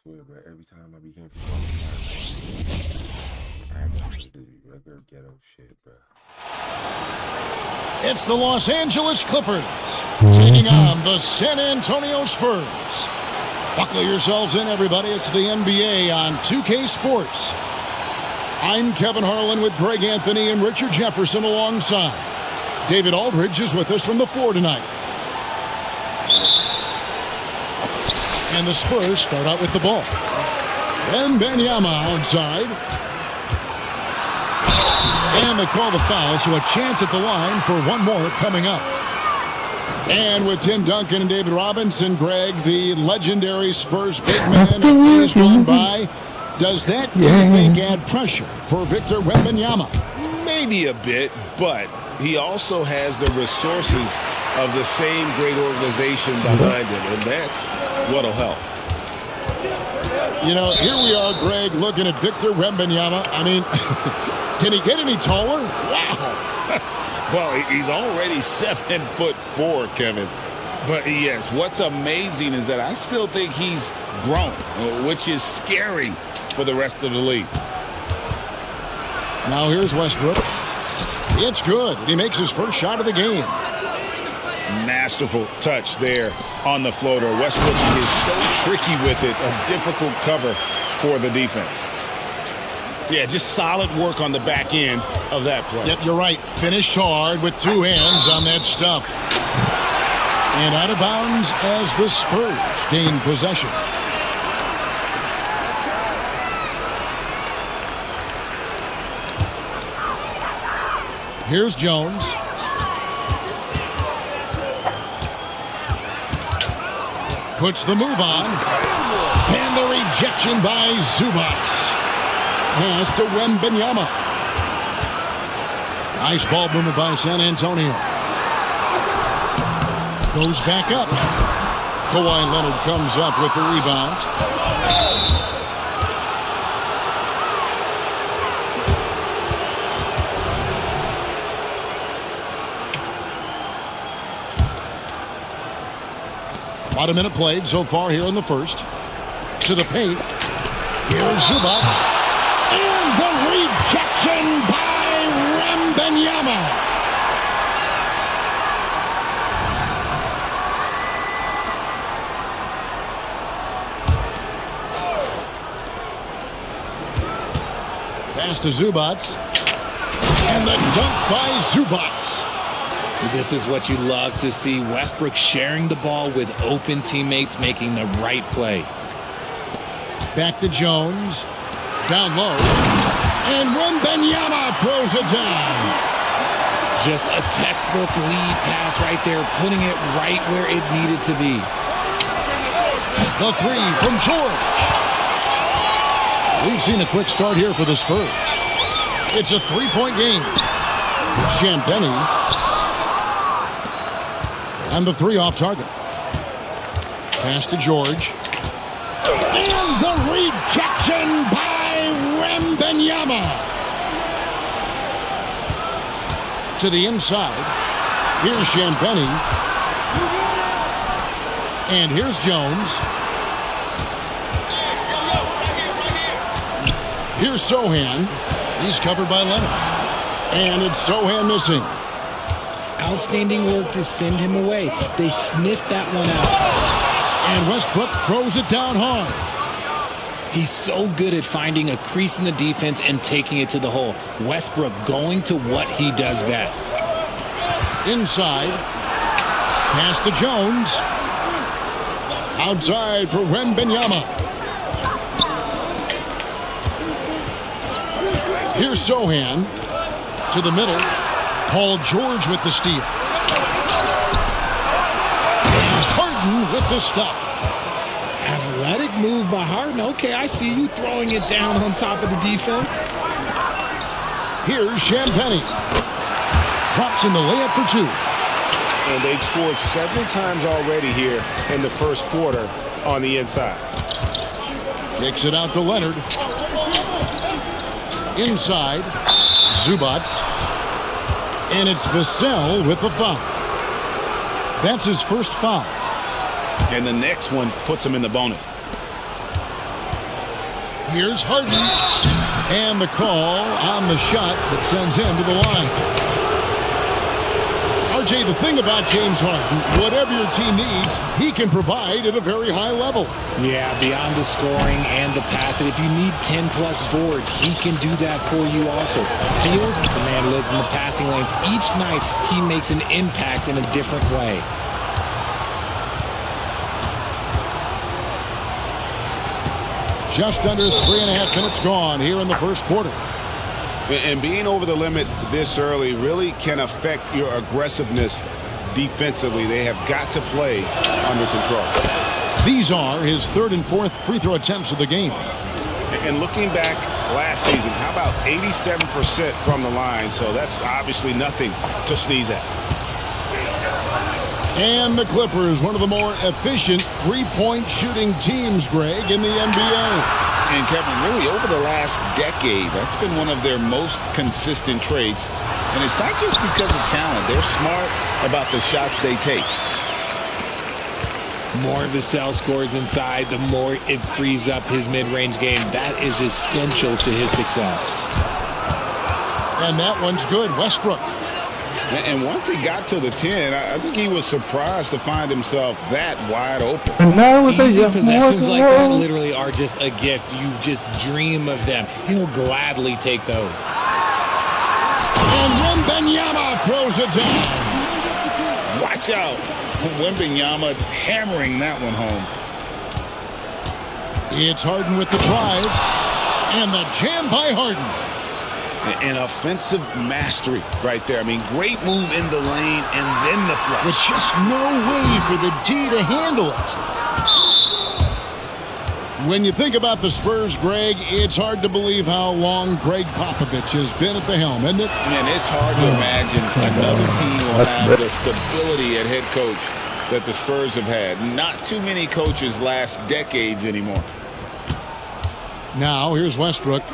swear, bro, every time I became from I had to do regular ghetto shit, bro. It's the Los Angeles Clippers taking on the San Antonio Spurs. Buckle yourselves in, everybody. It's the NBA on 2K Sports. I'm Kevin Harlan with Greg Anthony and Richard Jefferson alongside. David Aldridge is with us from the floor tonight. And the Spurs start out with the ball. Wembanyama outside. And they call the foul, so a chance at the line for one more coming up. And with Tim Duncan and David Robinson, Greg, the legendary Spurs big man, is gone by. Does that, do you think, add pressure for Victor Wembanyama? Maybe a bit, but he also has the resources of the same great organization behind him, and that's what'll help. You know, here we are, Greg, looking at Victor Wembanyama. I mean, can he get any taller? Wow. Well, he's already 7'4", Kevin. But yes, what's amazing is that I still think he's grown, which is scary for the rest of the league. Now here's Westbrook. It's good. He makes his first shot of the game. Masterful touch there on the floater. Westbrook is so tricky with it, a difficult cover for the defense. Yeah, just solid work on the back end of that play. Yep, you're right. Finished hard with two hands on that stuff. And out of bounds as the Spurs gain possession. Here's Jones. Puts the move on. And the rejection by Zubac. Pass to Wembanyama. Nice ball movement by San Antonio. Goes back up. Kawhi Leonard comes up with the rebound. About a minute played so far here in the first. To the paint. Here's Zubac. And the rejection by Wembanyama. Pass to Zubac. And the dunk by Zubac. This is what you love to see. Westbrook sharing the ball with open teammates, making the right play. Back to Jones. Down low. And Wembanyama throws it down. Just a textbook lead pass right there, putting it right where it needed to be. The three from George. We've seen a quick start here for the Spurs. It's a three-point game. Champagnie. And the three off target. Pass to George. And the rejection by Wembanyama. To the inside. Here's Champagnie. And here's Jones. Here's Sohan. He's covered by Leonard. And it's Sohan missing. Outstanding work to send him away. They sniffed that one out. And Westbrook throws it down hard. He's so good at finding a crease in the defense and taking it to the hole. Westbrook going to what he does best. Inside. Pass to Jones. Outside for Wembanyama. Here's Sohan. To the middle. Paul George with the steal. And Harden with the stuff. Athletic move by Harden. Okay, I see you throwing it down on top of the defense. Here's Champagnie. Drops in the layup for two. And they've scored several times already here in the first quarter on the inside. Kicks it out to Leonard. Inside. Zubac. And it's Vassell with the foul. That's his first foul. And the next one puts him in the bonus. Here's Harden. And the call on the shot that sends him to the line. RJ, the thing about James Harden, whatever your team needs, he can provide at a very high level. Yeah, beyond the scoring and the passing, if you need 10-plus boards, he can do that for you also. Steals, the man lives in the passing lanes. Each night, he makes an impact in a different way. Just under 3.5 minutes gone here in the first quarter. And being over the limit this early really can affect your aggressiveness defensively. They have got to play under control. These are his third and fourth free throw attempts of the game. And looking back last season, how about 87% from the line? So that's obviously nothing to sneeze at. And the Clippers, one of the more efficient three-point shooting teams, Greg, in the NBA. And Kevin, really over the last decade, that's been one of their most consistent traits. And it's not just because of talent. They're smart about the shots they take. More of the cell scores inside, the more it frees up his mid-range game. That is essential to his success. And that one's good. Westbrook. And once he got to the 10, I think he was surprised to find himself that wide open. Easy possessions like that literally are just a gift. You just dream of them. He'll gladly take those. And Wembanyama throws it down. Watch out. Wembanyama hammering that one home. It's Harden with the drive. And the jam by Harden. An offensive mastery right there. I mean, great move in the lane and then the flush. With just no way for the D to handle it. When you think about the Spurs, Greg, it's hard to believe how long Greg Popovich has been at the helm, isn't it? Man, it's hard to imagine another team will have the stability at head coach that the Spurs have had. Not too many coaches last decades anymore. Now, here's Westbrook.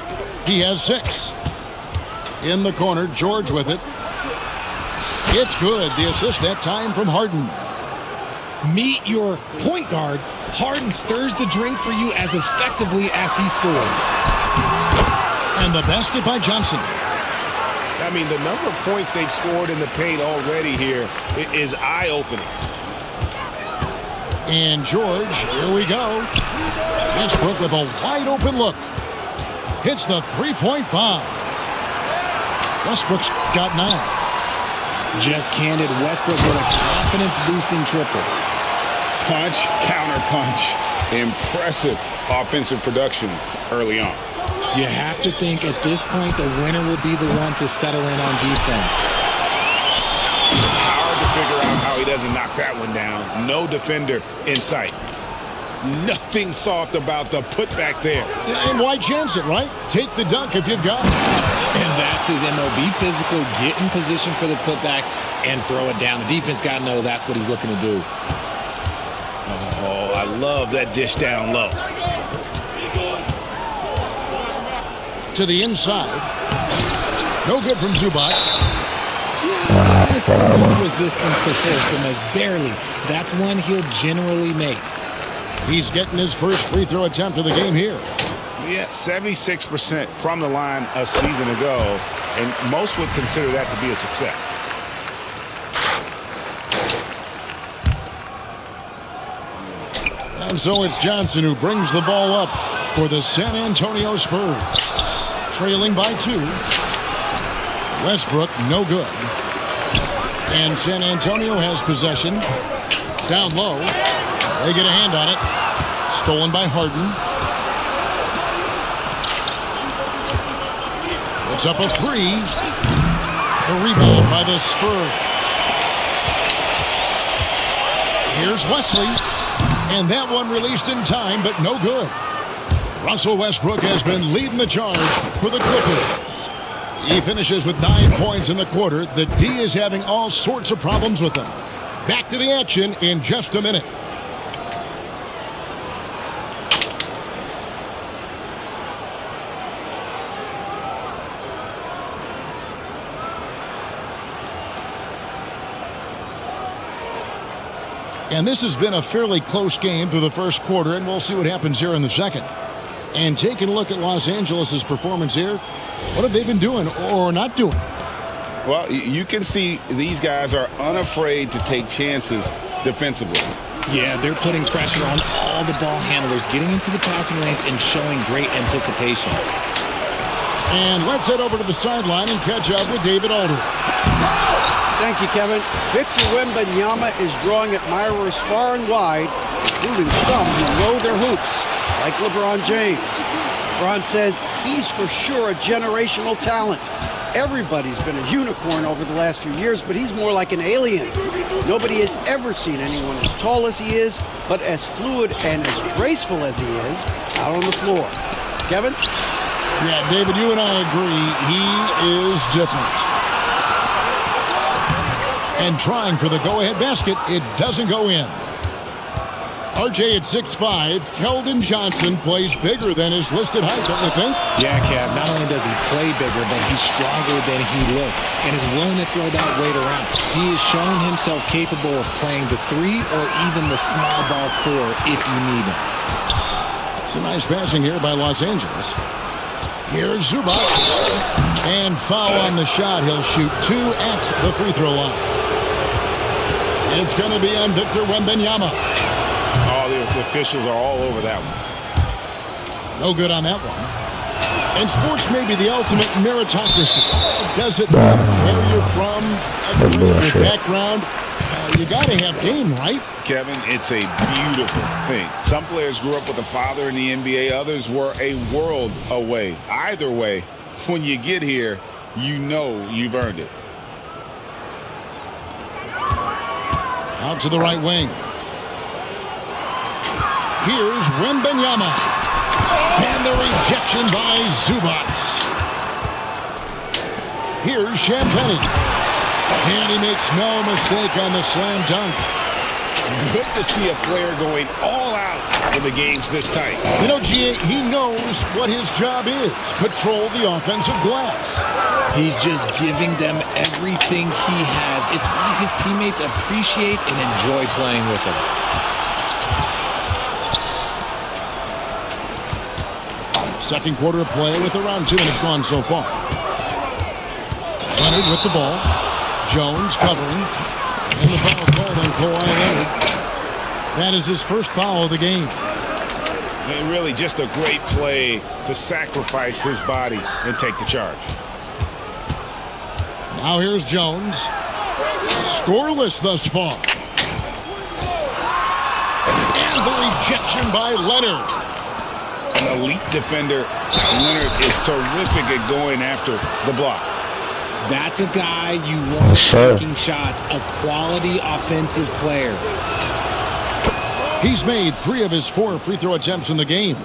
He has 6. In the corner, George with it. It's good. The assist that time from Harden. Meet your point guard. Harden stirs the drink for you as effectively as he scores. And the basket by Johnson. I mean, the number of points they've scored in the paint already here is eye-opening. And George, here we go. Westbrook with a wide-open look. Hits the three-point bomb. Westbrook's got 9. Just candid, Westbrook with a confidence-boosting triple. Punch, counter punch. Impressive offensive production early on. You have to think at this point the winner will be the one to settle in on defense. Hard to figure out how he doesn't knock that one down. No defender in sight. Nothing soft about the putback there. And why chance it, right? Take the dunk if you've got it. And that's his MO. Be physical, get in position for the putback, and throw it down. The defense got to know that's what he's looking to do. Oh, I love that dish down low. To the inside. No good from Zubac. Just enough resistance to force him as barely. That's one he'll generally make. He's getting his first free throw attempt of the game here. Yeah, 76% from the line a season ago, and most would consider that to be a success. And so it's Johnson who brings the ball up for the San Antonio Spurs. Trailing by 2. Westbrook, no good. And San Antonio has possession. Down low. They get a hand on it. Stolen by Harden. It's up a 3. The rebound by the Spurs. Here's Wesley. And that one released in time, but no good. Russell Westbrook has been leading the charge for the Clippers. He finishes with 9 points in the quarter. The D is having all sorts of problems with them. Back to the action in just a minute. And this has been a fairly close game through the first quarter, and we'll see what happens here in the second. And taking a look at Los Angeles' performance here, what have they been doing or not doing? Well, you can see these guys are unafraid to take chances defensively. Yeah, they're putting pressure on all the ball handlers, getting into the passing lanes and showing great anticipation. And let's head over to the sideline and catch up with David Aldridge. Thank you, Kevin. Victor Wembanyama is drawing admirers far and wide, including some who know their hoops, like LeBron James. LeBron says he's for sure a generational talent. Everybody's been a unicorn over the last few years, but he's more like an alien. Nobody has ever seen anyone as tall as he is, but as fluid and as graceful as he is out on the floor. Kevin? Yeah, David, you and I agree. He is different. And trying for the go-ahead basket, it doesn't go in. RJ at 6'5", Keldon Johnson plays bigger than his listed height, don't you think? Yeah, Kev, not only does he play bigger, but he's stronger than he looks and is willing to throw that weight around. He has shown himself capable of playing the 3 or even the small ball 4 if you need him. Some nice passing here by Los Angeles. Here's Zubac. And foul on the shot. He'll shoot 2 at the free throw line. It's going to be on Victor Wembanyama. Oh, the officials are all over that one. No good on that one. And sports may be the ultimate meritocracy. Does it matter where you're from, your background? You got to have game, right? Kevin, it's a beautiful thing. Some players grew up with a father in the NBA. Others were a world away. Either way, when you get here, you know you've earned it. Out to the right wing. Here's Wembanyama. And the rejection by Zubac. Here's Champagnie. And he makes no mistake on the slam dunk. Good to see a player going all out when the game's this tight. You know, G.A., he knows what his job is. Control the offensive glass. He's just giving them everything he has. It's why his teammates appreciate and enjoy playing with him. Second quarter of play with around 2 minutes gone so far. Leonard with the ball. Jones covering. And the foul called on Kawhi Leonard. That is his first foul of the game. And really just a great play to sacrifice his body and take the charge. Now here's Jones. Scoreless thus far. And the rejection by Leonard. An elite defender. Leonard is terrific at going after the block. That's a guy you want taking shots, a quality offensive player. He's made 3 of his 4 free throw attempts in the game.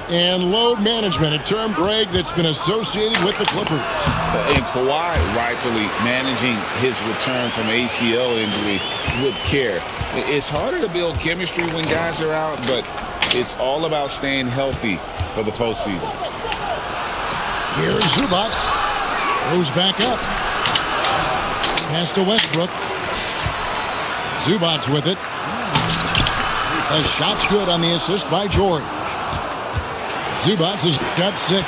And load management, a term, Greg, that's been associated with the Clippers. And Kawhi rightfully managing his return from ACL injury with care. It's harder to build chemistry when guys are out, but it's all about staying healthy for the postseason. Here's Zubac. Goes back up. Pass to Westbrook. Zubac with it. The shot's good on the assist by George. Zubac has got 6.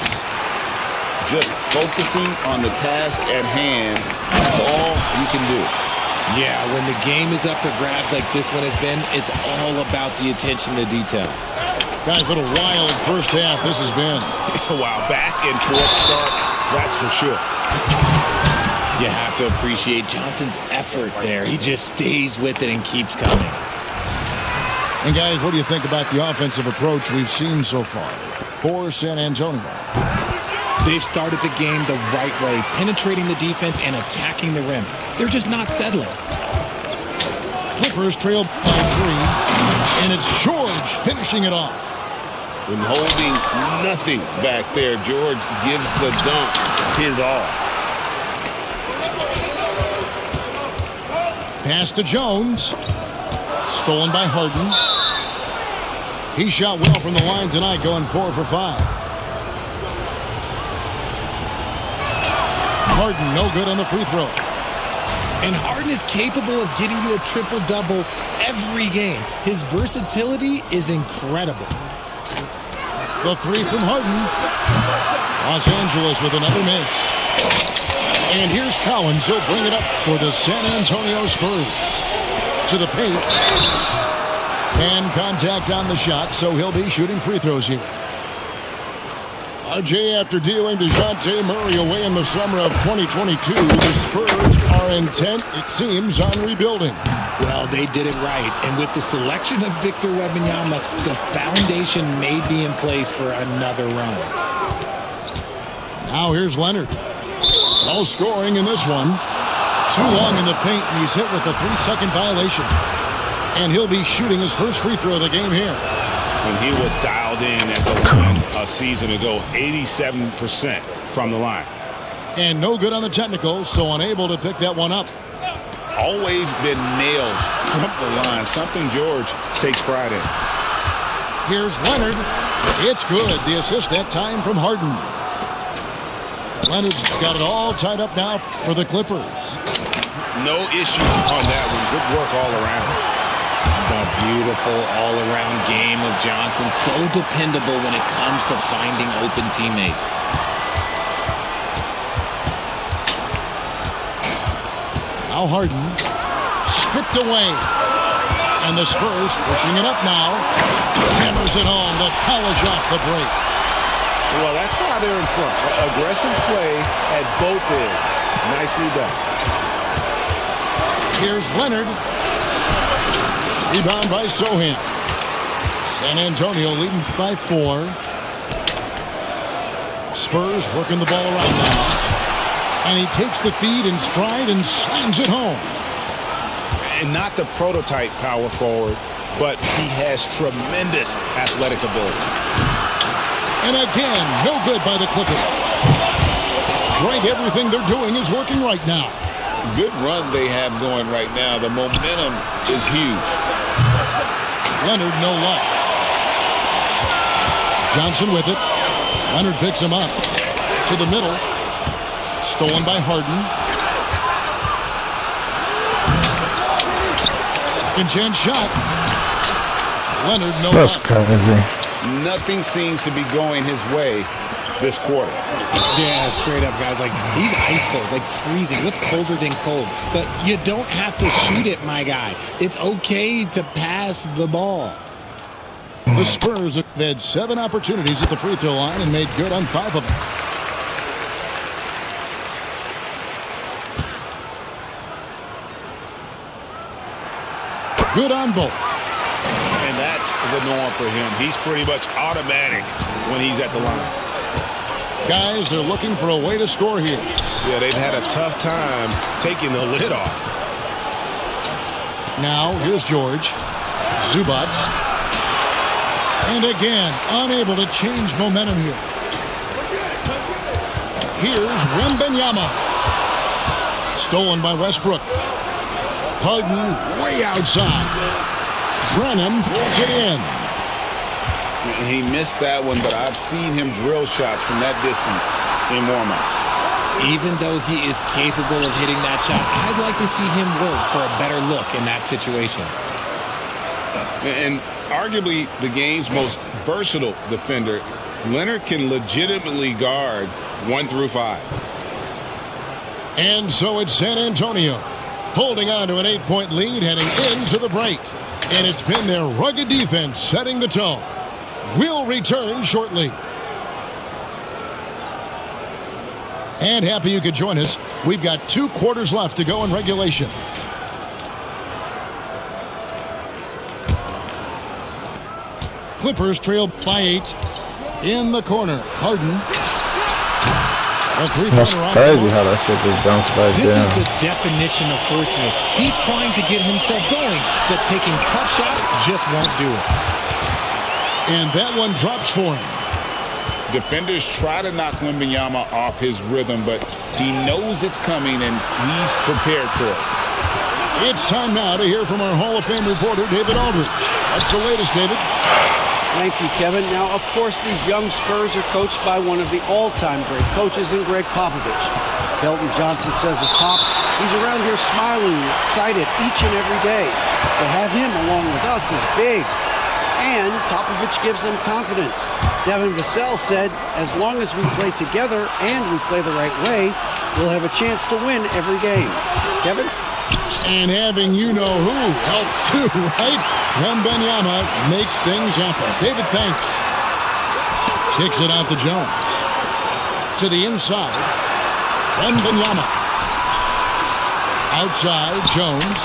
Just focusing on the task at hand, that's all you can do. Yeah, when the game is up for grabs like this one has been, it's all about the attention to detail. Guys, what a wild first half this has been. Wow, back and forth start, that's for sure. You have to appreciate Johnson's effort there. He just stays with it and keeps coming. And guys, what do you think about the offensive approach we've seen so far for San Antonio? They've started the game the right way, penetrating the defense and attacking the rim. They're just not settling. Clippers trail by 3, and it's George finishing it off. And holding nothing back there, George gives the dunk his all. Pass to Jones. Stolen by Harden. He shot well from the line tonight, going 4 for 5. Harden, no good on the free throw. And Harden is capable of getting you a triple-double every game. His versatility is incredible. The three from Harden. Los Angeles with another miss. And here's Collins. He'll bring it up for the San Antonio Spurs. To the paint. And contact on the shot, so he'll be shooting free throws here. RJ, after dealing DeJounte Murray away in the summer of 2022, the Spurs are intent, it seems, on rebuilding. Well, they did it right. And with the selection of Victor Wembanyama, the foundation may be in place for another run. Now here's Leonard. No scoring in this one. Too long in the paint, and he's hit with a 3-second violation. And he'll be shooting his first free throw of the game here. When he was dialed in at the line a season ago, 87% from the line. And no good on the technicals, so unable to pick that one up. Always been nails from the line, something George takes pride in. Here's Leonard. It's good. The assist that time from Harden. Leonard's got it all tied up now for the Clippers. No issues on that one. Good work all around. The beautiful all-around game of Johnson. So dependable when it comes to finding open teammates. Now Harden. Stripped away. And the Spurs pushing it up now. Hammers it home to polish off the break. Well, that's why they're in front. Aggressive play at both ends. Nicely done. Here's Leonard. Rebound by Sohan. San Antonio leading by 4. Spurs working the ball around now. And he takes the feed in stride and slams it home. And not the prototype power forward, but he has tremendous athletic ability. And again, no good by the Clippers. Greg, everything they're doing is working right now. Good run they have going right now. The momentum is huge. Leonard, no luck. Johnson with it. Leonard picks him up. To the middle. Stolen by Harden. Second chance shot. Leonard, no That's luck. crazy. Nothing seems to be going his way this quarter. Yeah, straight up, guys. Like, he's ice cold, like freezing. What's colder than cold? But you don't have to shoot it, my guy. It's okay to pass the ball. The Spurs have had 7 opportunities at the free throw line and made good on 5 of them. Good on both. And that's the norm for him. He's pretty much automatic when he's at the line. Guys, they're looking for a way to score here. Yeah, they've had a tough time taking the lid off. Now, here's George. Zubac. And again, unable to change momentum here. Here's Wembanyama. Stolen by Westbrook. Harden way outside. Brennan pulls it in. He missed that one, but I've seen him drill shots from that distance in warm-up. Even though he is capable of hitting that shot, I'd like to see him work for a better look in that situation. And arguably the game's most versatile defender, Leonard can legitimately guard 1 through 5. And so it's San Antonio holding on to an 8-point lead heading into the break. And it's been their rugged defense setting the tone. We'll return shortly. And happy you could join us. We've got 2 quarters left to go in regulation. Clippers trail by 8. In the corner, Harden. A That's three-pointer on crazy the how that shit just bounced back This is down. the definition of forcing it. He's trying to get himself going, but taking tough shots just won't do it. And that one drops for him. Defenders try to knock Wembanyama off his rhythm, but he knows it's coming and he's prepared for it. It's time now to hear from our Hall of Fame reporter, David Aldridge. What's the latest, David? Thank you, Kevin. Now, of course, these young Spurs are coached by one of the all-time great coaches in Greg Popovich. Kelton Johnson says of Pop, he's around here smiling, excited each and every day. To have him along with us is big. and Popovich gives them confidence. Devin Vassell said, as long as we play together and we play the right way, we'll have a chance to win every game. Kevin? And having you-know-who helps too, right? Wembanyama makes things happen. David, thanks. Kicks it out to Jones. To the inside. Wembanyama. Outside, Jones.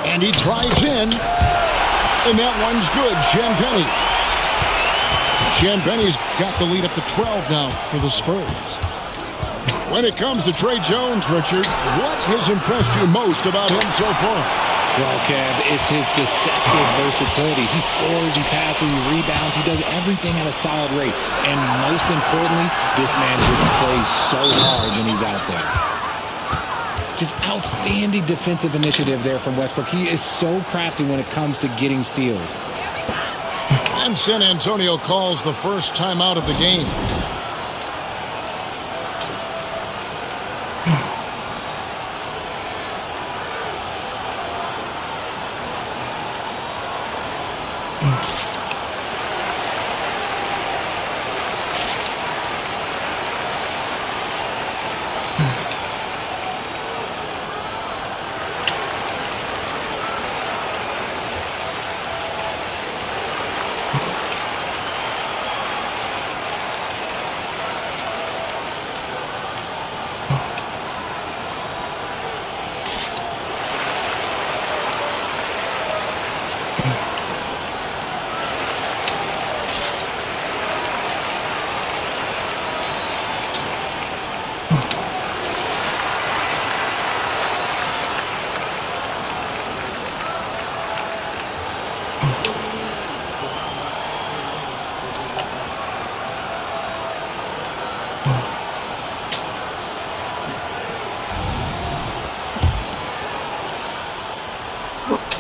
And he drives in. And that one's good. Champagne's got the lead up to 12 now for the Spurs. When it comes to Trey Jones, Richard, what has impressed you most about him so far? Well, Kev, it's his deceptive versatility. He scores, he passes, he rebounds, he does everything at a solid rate. And most importantly, this man just plays so hard when he's out there. Just outstanding defensive initiative there from Westbrook. He is so crafty when it comes to getting steals. And San Antonio calls the first timeout of the game.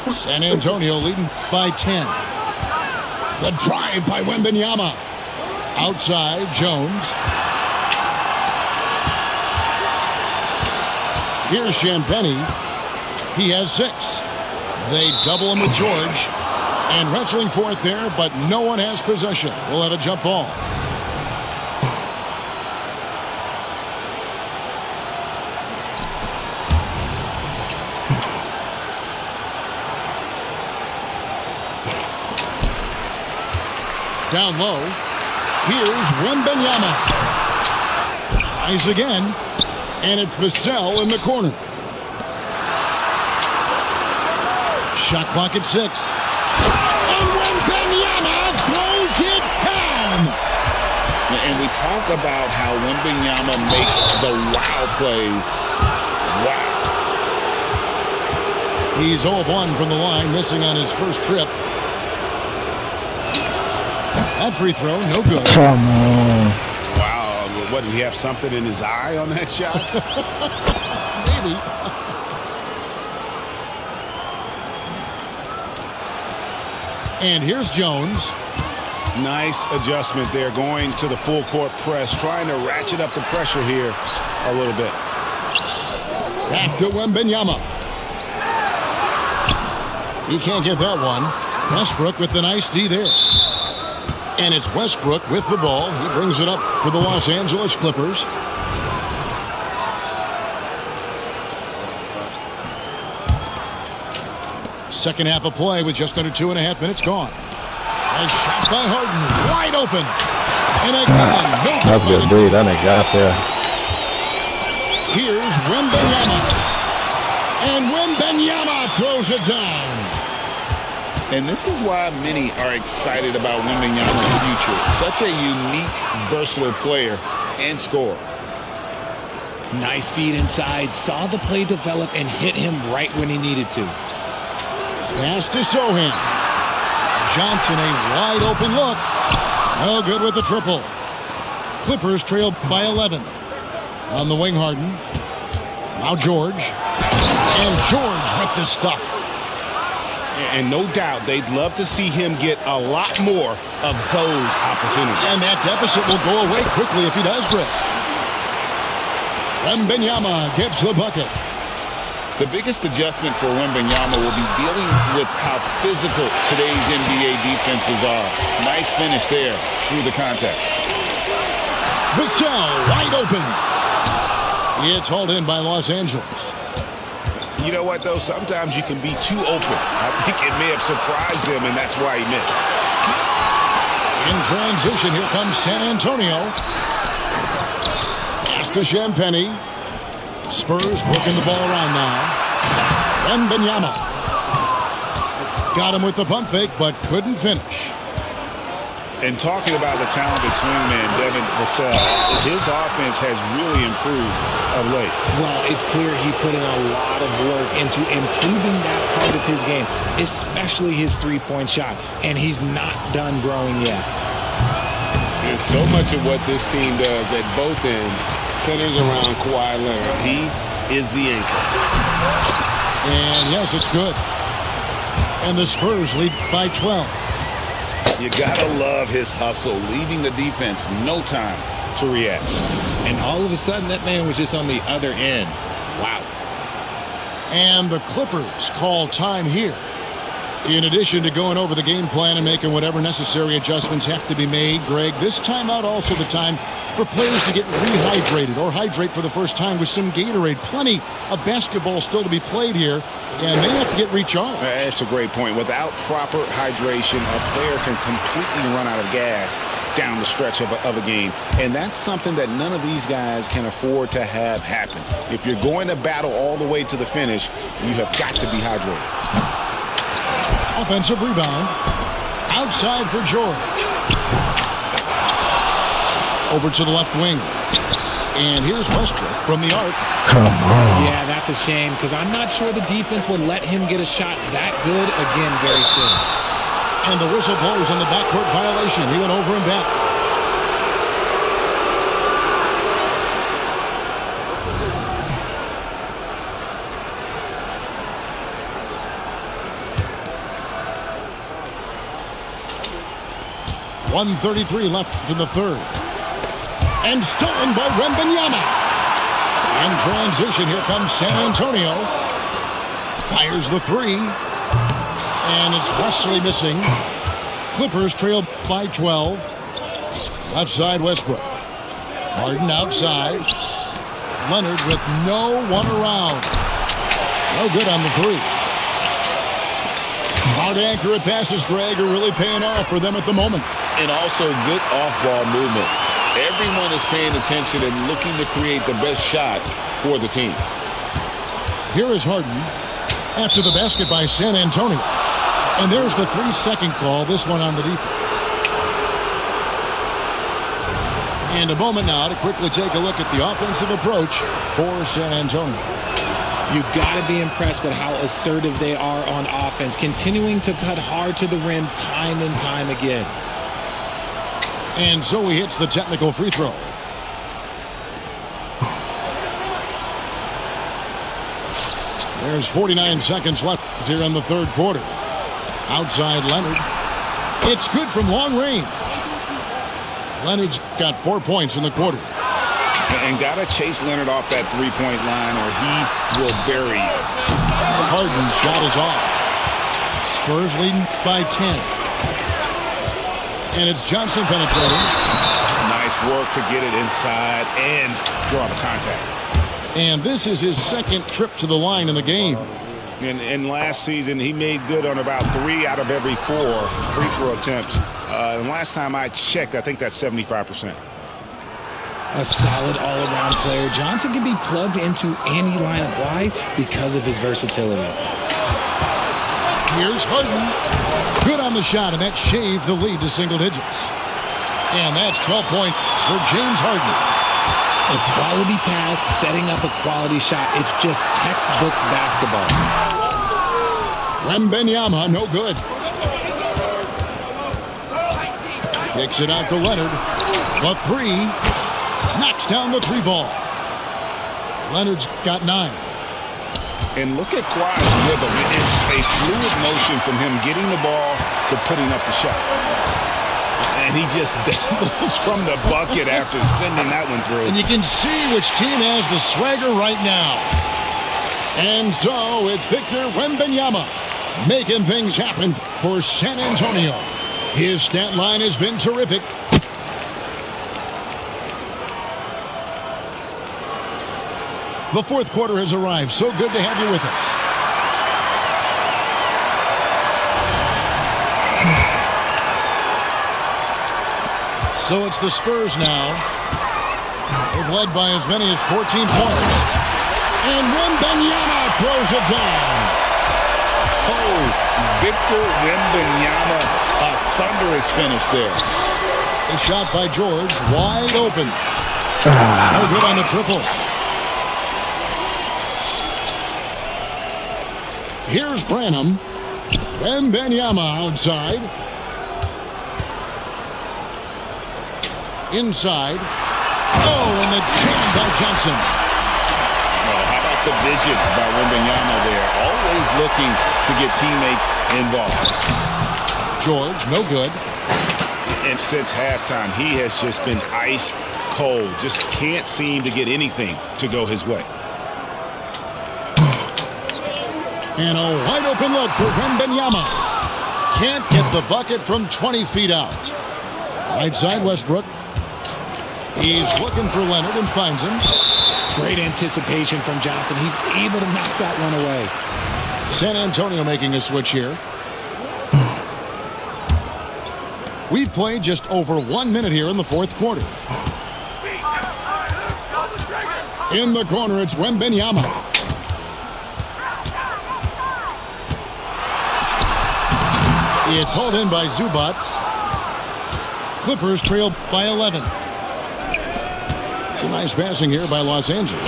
San Antonio leading by 10. The drive by Wembanyama. Outside, Jones. Here's Champagnie. He has 6. They double him with George. And wrestling for it there, but no one has possession. We'll have a jump ball. Down low. Here's Wembanyama. Tries again. And it's Vassell in the corner. Shot clock at 6. And Wembanyama throws it down. And we talk about how Wembanyama makes the wow plays. Wow. He's 0 of 1 from the line, missing on his first trip. That free throw, no good. Come on. Wow. What, did he have something in his eye on that shot? Maybe. And here's Jones. Nice adjustment there, going to the full court press, trying to ratchet up the pressure here a little bit. Back to Wembanyama. He can't get that one. Westbrook with the nice D there. And it's Westbrook with the ball. He brings it up for the Los Angeles Clippers. Second half of play with just under 2.5 minutes gone. A shot by Harden, wide open. And again, That's a good dude. That nigga got there. Here's Wembanyama. And Wembanyama throws it down. And this is why many are excited about Wembanyama's future. Such a unique, versatile player and scorer. Nice feed inside, saw the play develop and hit him right when he needed to. Pass to Sohan. Johnson, a wide open look. No good with the triple. Clippers trail by 11. On the wing, Harden. Now George. And George with the stuff. And no doubt they'd love to see him get a lot more of those opportunities. And that deficit will go away quickly if he does, Greg. Wembanyama gets the bucket. The biggest adjustment for Wembanyama will be dealing with how physical today's NBA defenses are. Nice finish there through the contact. Vassell wide open. It's hauled in by Los Angeles. You know what, though? Sometimes you can be too open. I think it may have surprised him, and that's why he missed. In transition, here comes San Antonio. Pass to Champagnie. Spurs working the ball around now. Wembanyama. Got him with the pump fake, but couldn't finish. And talking about the talented swingman, Devin Vassell, his offense has really improved of late. Well, it's clear he put in a lot of work into improving that part of his game, especially his three-point shot, and he's not done growing yet. And so much of what this team does at both ends centers around Kawhi Leonard. He is the anchor. And yes, it's good. And the Spurs lead by 12. You gotta love his hustle, leaving the defense no time to react. And all of a sudden, that man was just on the other end. Wow. And the Clippers call time here. In addition to going over the game plan and making whatever necessary adjustments have to be made, Greg, this timeout also the time for players to get rehydrated or hydrate for the first time with some Gatorade. Plenty of basketball still to be played here, and they have to get recharged. That's a great point. Without proper hydration, a player can completely run out of gas down the stretch of a game. And that's something that none of these guys can afford to have happen. If you're going to battle all the way to the finish, you have got to be hydrated. Offensive rebound. Outside for George. Over to the left wing. And here's Westbrook from the arc. Come on. Yeah, that's a shame because I'm not sure the defense will let him get a shot that good again very soon. And the whistle blows on the backcourt violation. He went over and back. .133 left in the third. And stolen by Wembanyama. In transition, here comes San Antonio. Fires the three. And it's Wesley missing. Clippers trail by 12. Left side, Westbrook. Harden outside. Leonard with no one around. No good on the three. Smart accurate passes, Greg, are really paying off for them at the moment. And also good off-ball movement. Everyone is paying attention and looking to create the best shot for the team. Here is Harden after the basket by San Antonio. And there's the 3-second call, this one on the defense. And a moment now to quickly take a look at the offensive approach for San Antonio. You've got to be impressed with how assertive they are on offense, continuing to cut hard to the rim time and time again. And so he hits the technical free throw. There's 49 seconds left here in the third quarter. Outside Leonard. It's good from long range. Leonard's got 4 points in the quarter. And got to chase Leonard off that three-point line or he will bury you. Harden's shot is off. Spurs leading by 10. And it's Johnson penetrating. Nice work to get it inside and draw the contact. And this is his second trip to the line in the game. And last season, he made good on about 3 out of every 4 free throw attempts. And last time I checked, I think that's 75%. A solid all-around player. Johnson can be plugged into any lineup. Why? Because of his versatility. Here's Harden. Good on the shot, and that shaved the lead to single digits. And that's 12 points for James Harden. A quality pass, setting up a quality shot. It's just textbook basketball. Wembanyama, no good. Kicks it out to Leonard. The three. Knocks down the three ball. Leonard's got 9. And look at Kawhi's rhythm. It's a fluid motion from him getting the ball to putting up the shot. And he just dangles from the bucket after sending that one through. And you can see which team has the swagger right now. And so it's Victor Wembanyama making things happen for San Antonio. His stat line has been terrific. The fourth quarter has arrived. So good to have you with us. So it's the Spurs now. They've led by as many as 14 points. And Wembanyama throws it down. Oh, Victor Wembanyama, a thunderous finish there. A shot by George, wide open. No good on the triple. Here's Branham. Wembanyama outside. Inside. Oh, and the jam by Johnson. Oh, how about the vision by Wembanyama there? Always looking to get teammates involved. George, no good. And since halftime, he has just been ice cold. Just can't seem to get anything to go his way. And a wide open look for Wembanyama. Can't get the bucket from 20 feet out. Right side, Westbrook. He's looking for Leonard and finds him. Great anticipation from Johnson. He's able to knock that one away. San Antonio making a switch here. We've played just over 1 minute here in the fourth quarter. In the corner, it's Wembanyama. It's hauled in by Zubac. Clippers trail by 11. Some nice passing here by Los Angeles.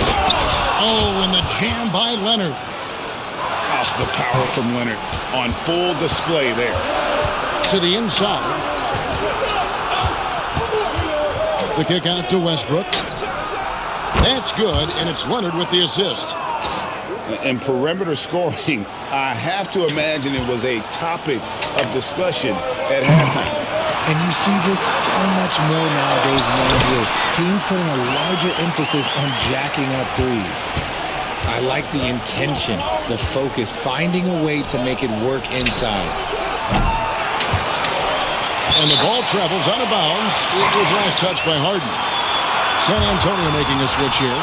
Oh, and the jam by Leonard. Oh, the power from Leonard on full display there. To the inside. The kick out to Westbrook. That's good, and it's Leonard with the assist. And perimeter scoring, I have to imagine it was a topic of discussion at halftime. And you see this so much more nowadays in the NBA. Teams putting a larger emphasis on jacking up threes. I like the intention, the focus, finding a way to make it work inside. And the ball travels out of bounds. It was last touched by Harden. San Antonio making a switch here.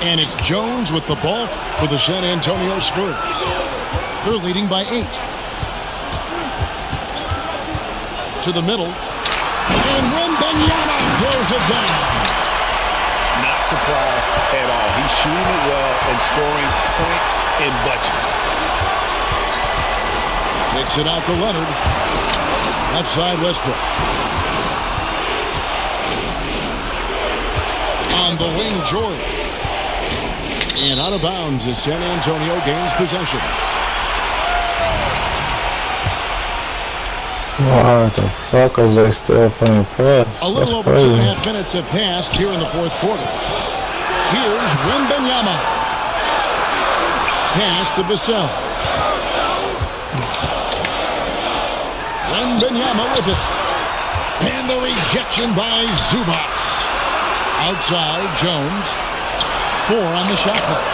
And it's Jones with the ball for the San Antonio Spurs. They're leading by 8. To the middle. And Wembanyama throws it down. Not surprised at all. He's shooting it well and scoring points in bunches. Kicks it out to Leonard. Left side, Westbrook. On the wing, George. And out of bounds as San Antonio gains possession. What the fuck is they still playing press? A little over crazy. 2.5 minutes have passed here in the fourth quarter. Here's Wembanyama. Pass to Vassell. Wembanyama with it. And the rejection by Zubac. Outside, Jones. 4 on the shot clock.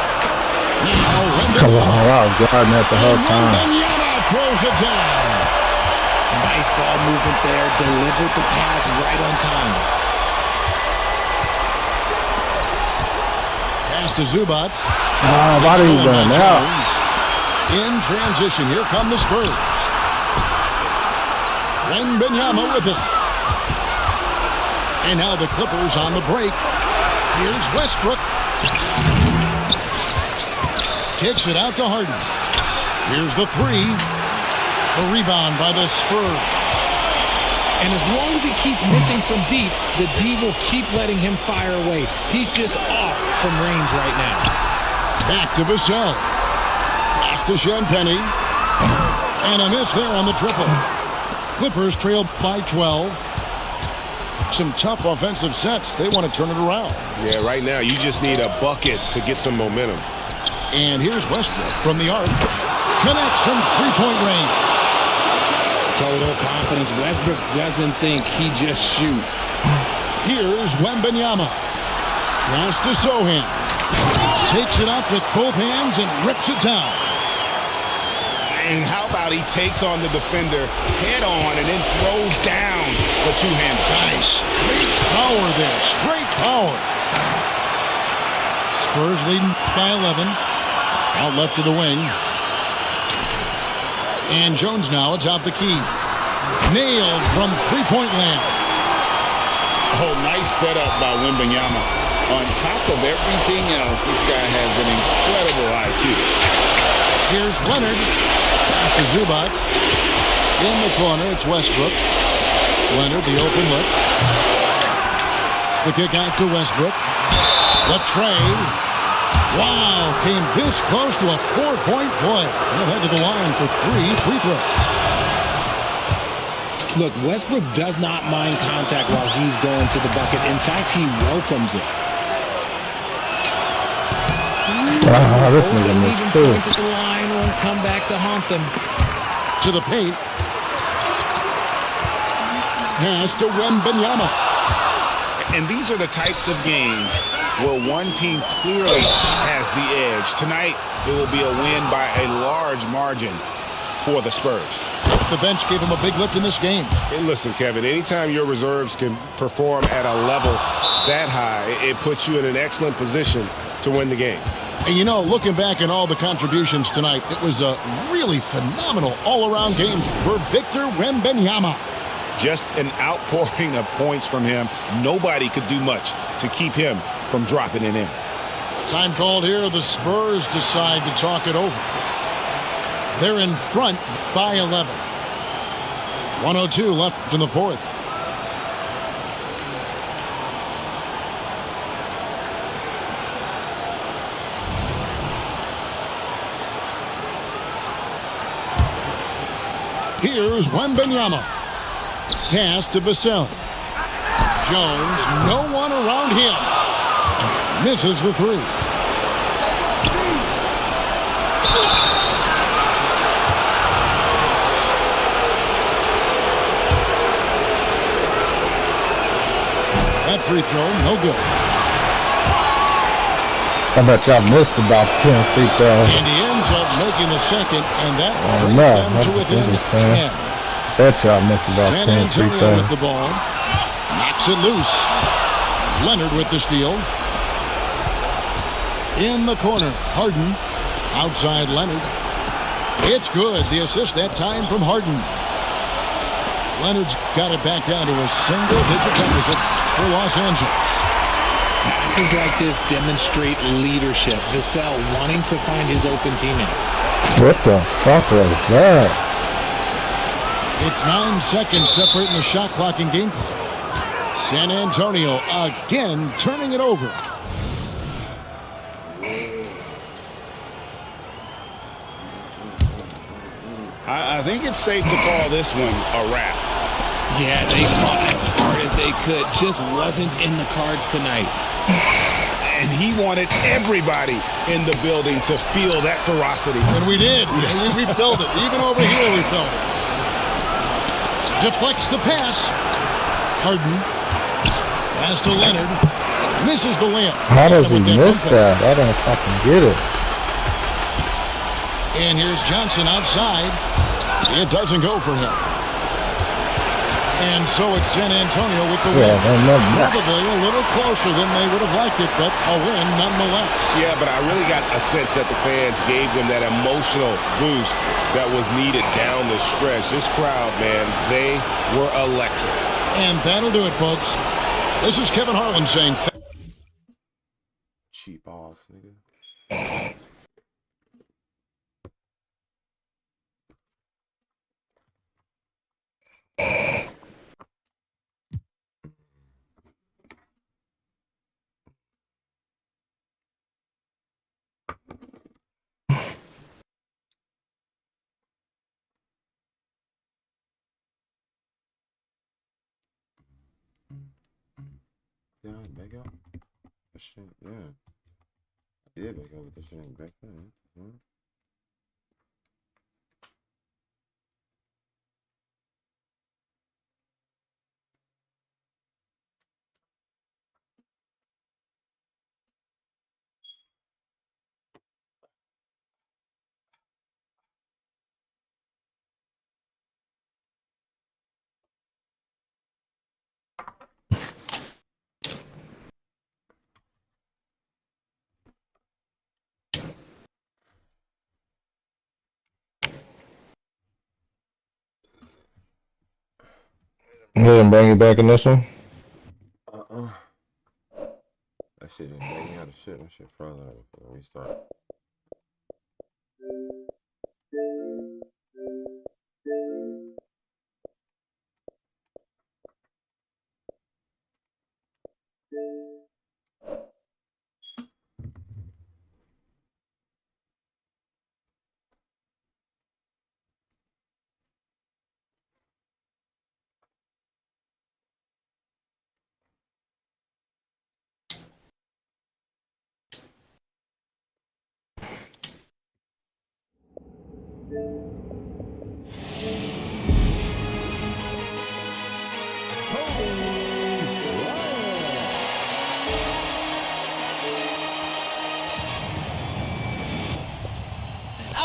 Now Come on, I was guarding that the whole time. Wembanyama throws it down. Nice ball movement there. Delivered the pass right on time. Pass to Zubac. Why did he run out? In transition, here come the Spurs. Wembanyama with it. And now the Clippers on the break. Here's Westbrook. Kicks it out to Harden. Here's the 3. The rebound by the Spurs. And as long as he keeps missing from deep, the D will keep letting him fire away. He's just off from range right now. Back to Vassell. Pass to Champagnie. And a miss there on the triple. Clippers trail by 12. Some tough offensive sets. They want to turn it around. Yeah, right now you just need a bucket to get some momentum. And here's Westbrook from the arc. Connects from three-point range. Total confidence. Westbrook doesn't think, he just shoots. Here's Wembanyama. Pass to Sohan. Takes it up with both hands and rips it down. And how about he takes on the defender head on and then throws down the two-hand. Nice. Straight power there. Straight power. Spurs leading by 11. Out left to the wing. And Jones now atop the key. Nailed from three-point land. Oh, nice setup by Wembanyama. On top of everything else, this guy has an incredible IQ. Here's Leonard. Pass to Zubac. In the corner, it's Westbrook. Leonard, the open look. The kick out to Westbrook. The trade. Wow, came this close to a four-point play. He'll head to the line for 3 free throws. Look, Westbrook does not mind contact while he's going to the bucket. In fact, he welcomes it. This Even nigga missed too. points at the line won't come back to haunt them. To the paint. Pass to Wembanyama. And these are the types of games where one team clearly has the edge. Tonight, it will be a win by a large margin for the Spurs. The bench gave him a big lift in this game. And listen, Kevin, anytime your reserves can perform at a level that high, it puts you in an excellent position to win the game. And you know, looking back at all the contributions tonight, it was a really phenomenal all-around game for Victor Wembanyama. Just an outpouring of points from him. Nobody could do much to keep him from dropping it in. Time called here. The Spurs decide to talk it over. They're in front by 11. 1:02 left in the fourth. Here's Wembanyama. Pass to Vassell. Jones, no one around him. Misses the three. That free throw, no good. I bet y'all missed about 10 free throws. And he ends up making the second, and that brings no, them to that's within what I'm 10. saying. Bet y'all missed about San 10 free Antonio throws. with the ball. Knocks it loose. Leonard with the steal. In the corner, Harden. Outside Leonard. It's good. The assist that time from Harden. Leonard's got it back down to a single-digit deficit for Los Angeles. Passes like this demonstrate leadership. Vassell wanting to find his open teammates. What the fuck was that? It's 9 seconds separating the shot clock and game clock. San Antonio again turning it over. I think it's safe to call this one a wrap. Yeah, they fought as hard as they could. Just wasn't in the cards tonight. And he wanted everybody in the building to feel that ferocity. And we did. We felt it. Even over here we felt it. Deflects the pass. Harden. Pass to Leonard. Misses the layup. How does he miss that? I don't fucking get it. And here's Johnson outside. It doesn't go for him. And so it's San Antonio with the win. Probably a little closer than they would have liked it, but a win nonetheless. Yeah, but I really got a sense that the fans gave them that emotional boost that was needed down the stretch. This crowd, man, they were electric. And that'll do it, folks. This is Kevin Harlan saying... Cheap ass, nigga. Yeah, back up. That shit, yeah. I did back up, but that shit ain't back then. Huh? He didn't bring you back in this one? That shit didn't make me out of shit. That shit froze out before we start.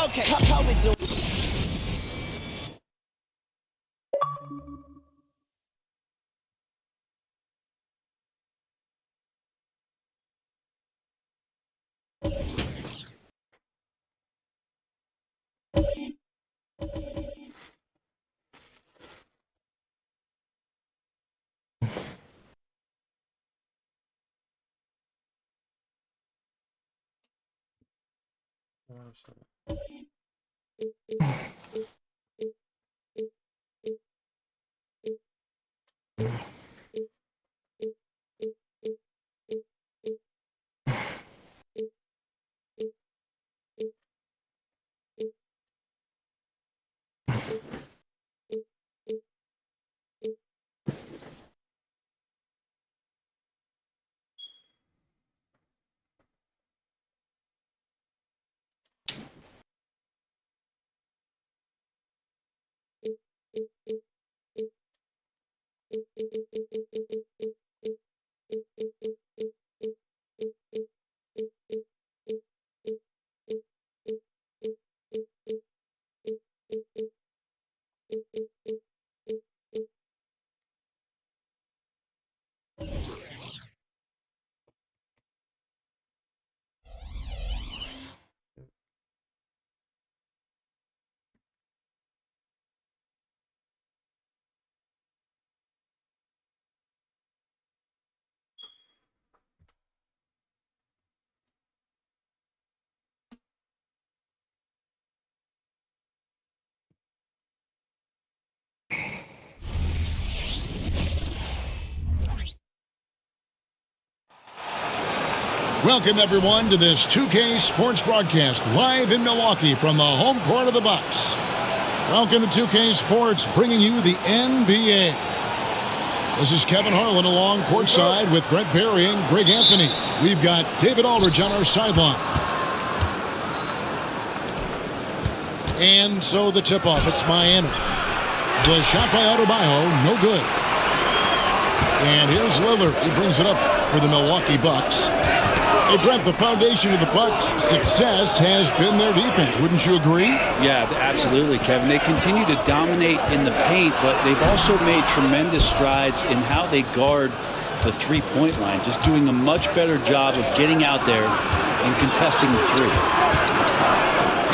Okay, how we doing? Welcome, everyone, to this 2K Sports broadcast live in Milwaukee from the home court of the Bucks. Welcome to 2K Sports, bringing you the NBA. This is Kevin Harlan along courtside with Brent Barry and Greg Anthony. We've got David Aldridge on our sideline. And so the tip-off, it's Miami. The shot by Adebayo, no good. And here's Lillard. He brings it up for the Milwaukee Bucks. Hey, Brent, the foundation of the Bucks' success has been their defense. Wouldn't you agree? Yeah, absolutely, Kevin. They continue to dominate in the paint, but they've also made tremendous strides in how they guard the three-point line, just doing a much better job of getting out there and contesting the three.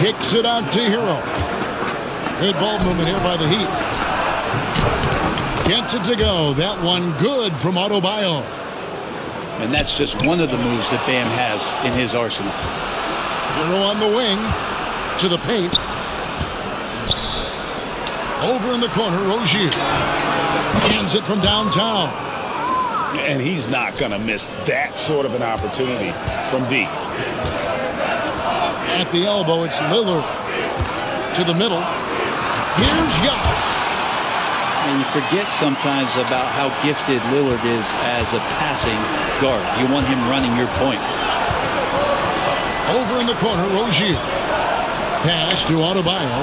Kicks it out to Hero. Good ball movement here by the Heat. Gets it to go. That one good from Adebayo. And that's just one of the moves that Bam has in his arsenal. Hero on the wing to the paint. Over in the corner, Rozier. Hands it from downtown. And he's not going to miss that sort of an opportunity from deep. At the elbow, it's Lillard. To the middle. Here's Giannis. And you forget sometimes about how gifted Lillard is as a passing guard. You want him running your point. Over in the corner, Rozier. Pass to Adebayo.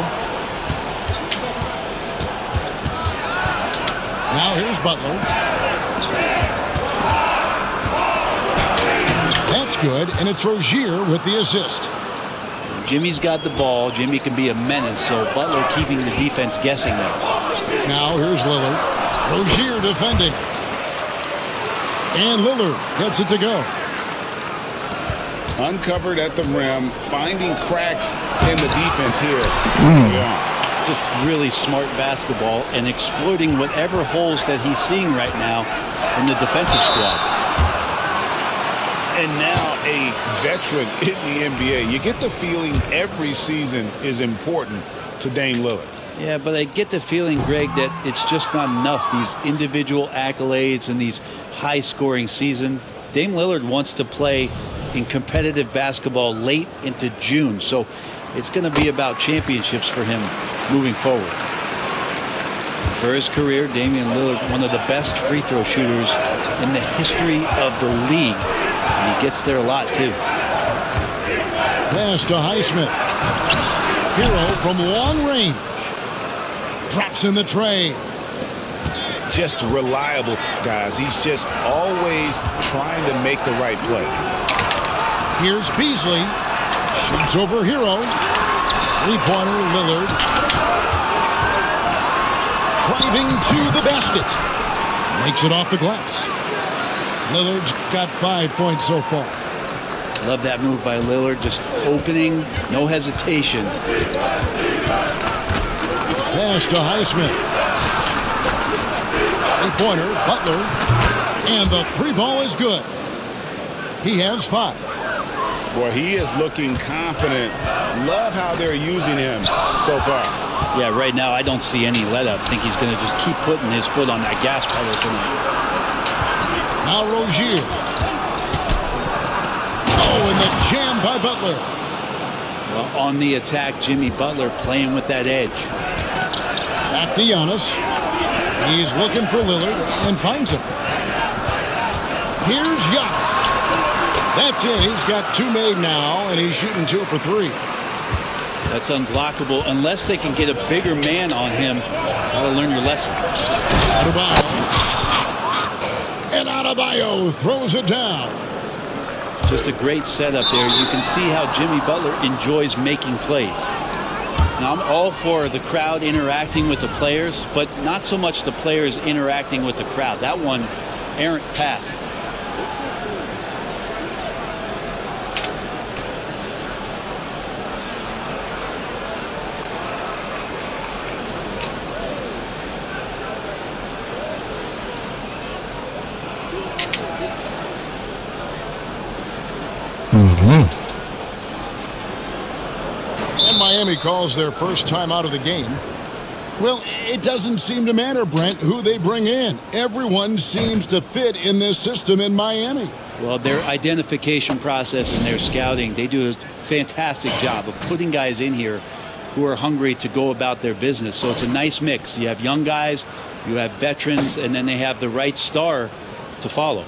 Now here's Butler. That's good, and it's Rozier with the assist. Jimmy's got the ball. Jimmy can be a menace, so Butler keeping the defense guessing there. Now here's Lillard. Rozier defending. And Lillard gets it to go. Uncovered at the rim, finding cracks in the defense here. Just really smart basketball and exploiting whatever holes that he's seeing right now in the defensive squad. And now a veteran in the NBA. You get the feeling every season is important to Dame Lillard. Yeah, but I get the feeling, Greg, that it's just not enough. These individual accolades and these high-scoring season. Dame Lillard wants to play in competitive basketball late into June. So it's going to be about championships for him moving forward. For his career, Damian Lillard, one of the best free throw shooters in the history of the league. And he gets there a lot, too. Pass to Highsmith. Hero from long range. Drops in the tray. Just reliable, guys. He's just always trying to make the right play. Here's Beasley. Shoots over Hero. Three-pointer, Lillard. Driving to the basket. Makes it off the glass. Lillard's got 5 points so far. Love that move by Lillard. Just opening, no hesitation. Pass to Highsmith. Three-pointer, Butler. And the three ball is good. He has 5. Boy, he is looking confident. Love how they're using him so far. Yeah, right now I don't see any let-up. I think he's going to just keep putting his foot on that gas pedal tonight. Now Rozier. Oh, and the jam by Butler. Well, on the attack, Jimmy Butler playing with that edge. Back to Giannis. He's looking for Lillard and finds him. Here's Giannis. That's it. He's got 2 made now, and he's shooting 2 for 3. That's unblockable unless they can get a bigger man on him. Gotta learn your lesson. Adebayo. And Adebayo throws it down. Just a great setup there. You can see how Jimmy Butler enjoys making plays. Now, I'm all for the crowd interacting with the players, but not so much the players interacting with the crowd. That one, errant pass. And Miami calls their first time out of the game. Well, it doesn't seem to matter, Brent, who they bring in. Everyone seems to fit in this system in Miami. Well, their identification process and their scouting, they do a fantastic job of putting guys in here who are hungry to go about their business. So it's a nice mix. You have young guys, you have veterans, and then they have the right star to follow.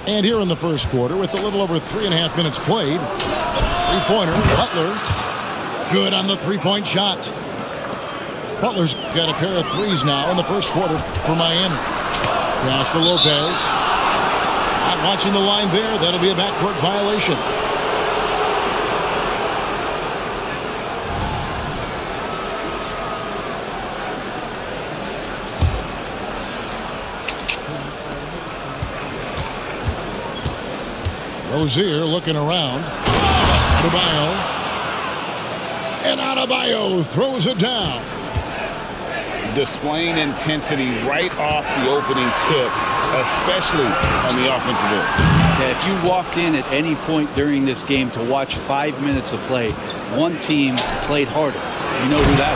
And here in the first quarter, with a little over 3.5 minutes played, three-pointer, Butler, good on the three-point shot. Butler's got a pair of threes now in the first quarter for Miami. Pass to Lopez. Not watching the line there. That'll be a backcourt violation. Rozier looking around. Adebayo. And Adebayo throws it down. Displaying intensity right off the opening tip, especially on the offensive end. Yeah, if you walked in at any point during this game to watch 5 minutes of play, one team played harder. You know who that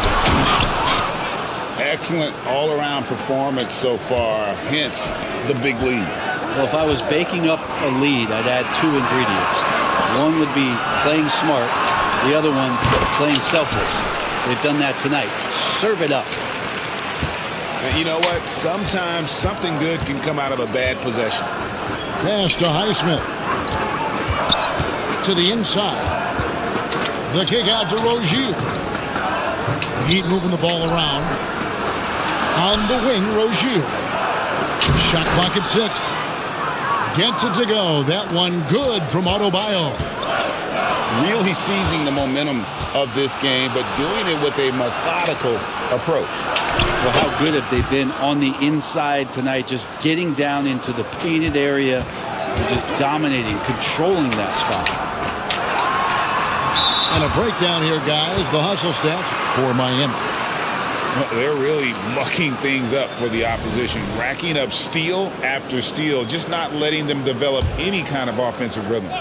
was. Excellent all-around performance so far, hence the big lead. Well, if I was baking up a lead, I'd add 2 ingredients. One would be playing smart. The other one, playing selfless. They've done that tonight. Serve it up. And you know what? Sometimes something good can come out of a bad possession. Pass to Highsmith. To the inside. The kick out to Rozier. Heat moving the ball around. On the wing, Rozier. Shot clock at 6. Gets it to go. That one good from Adebayo. Really seizing the momentum of this game, but doing it with a methodical approach. Well, how good have they been on the inside tonight, just getting down into the painted area and just dominating, controlling that spot. And a breakdown here, guys. The hustle stats for Miami. They're really mucking things up for the opposition, racking up steal after steal, just not letting them develop any kind of offensive rhythm.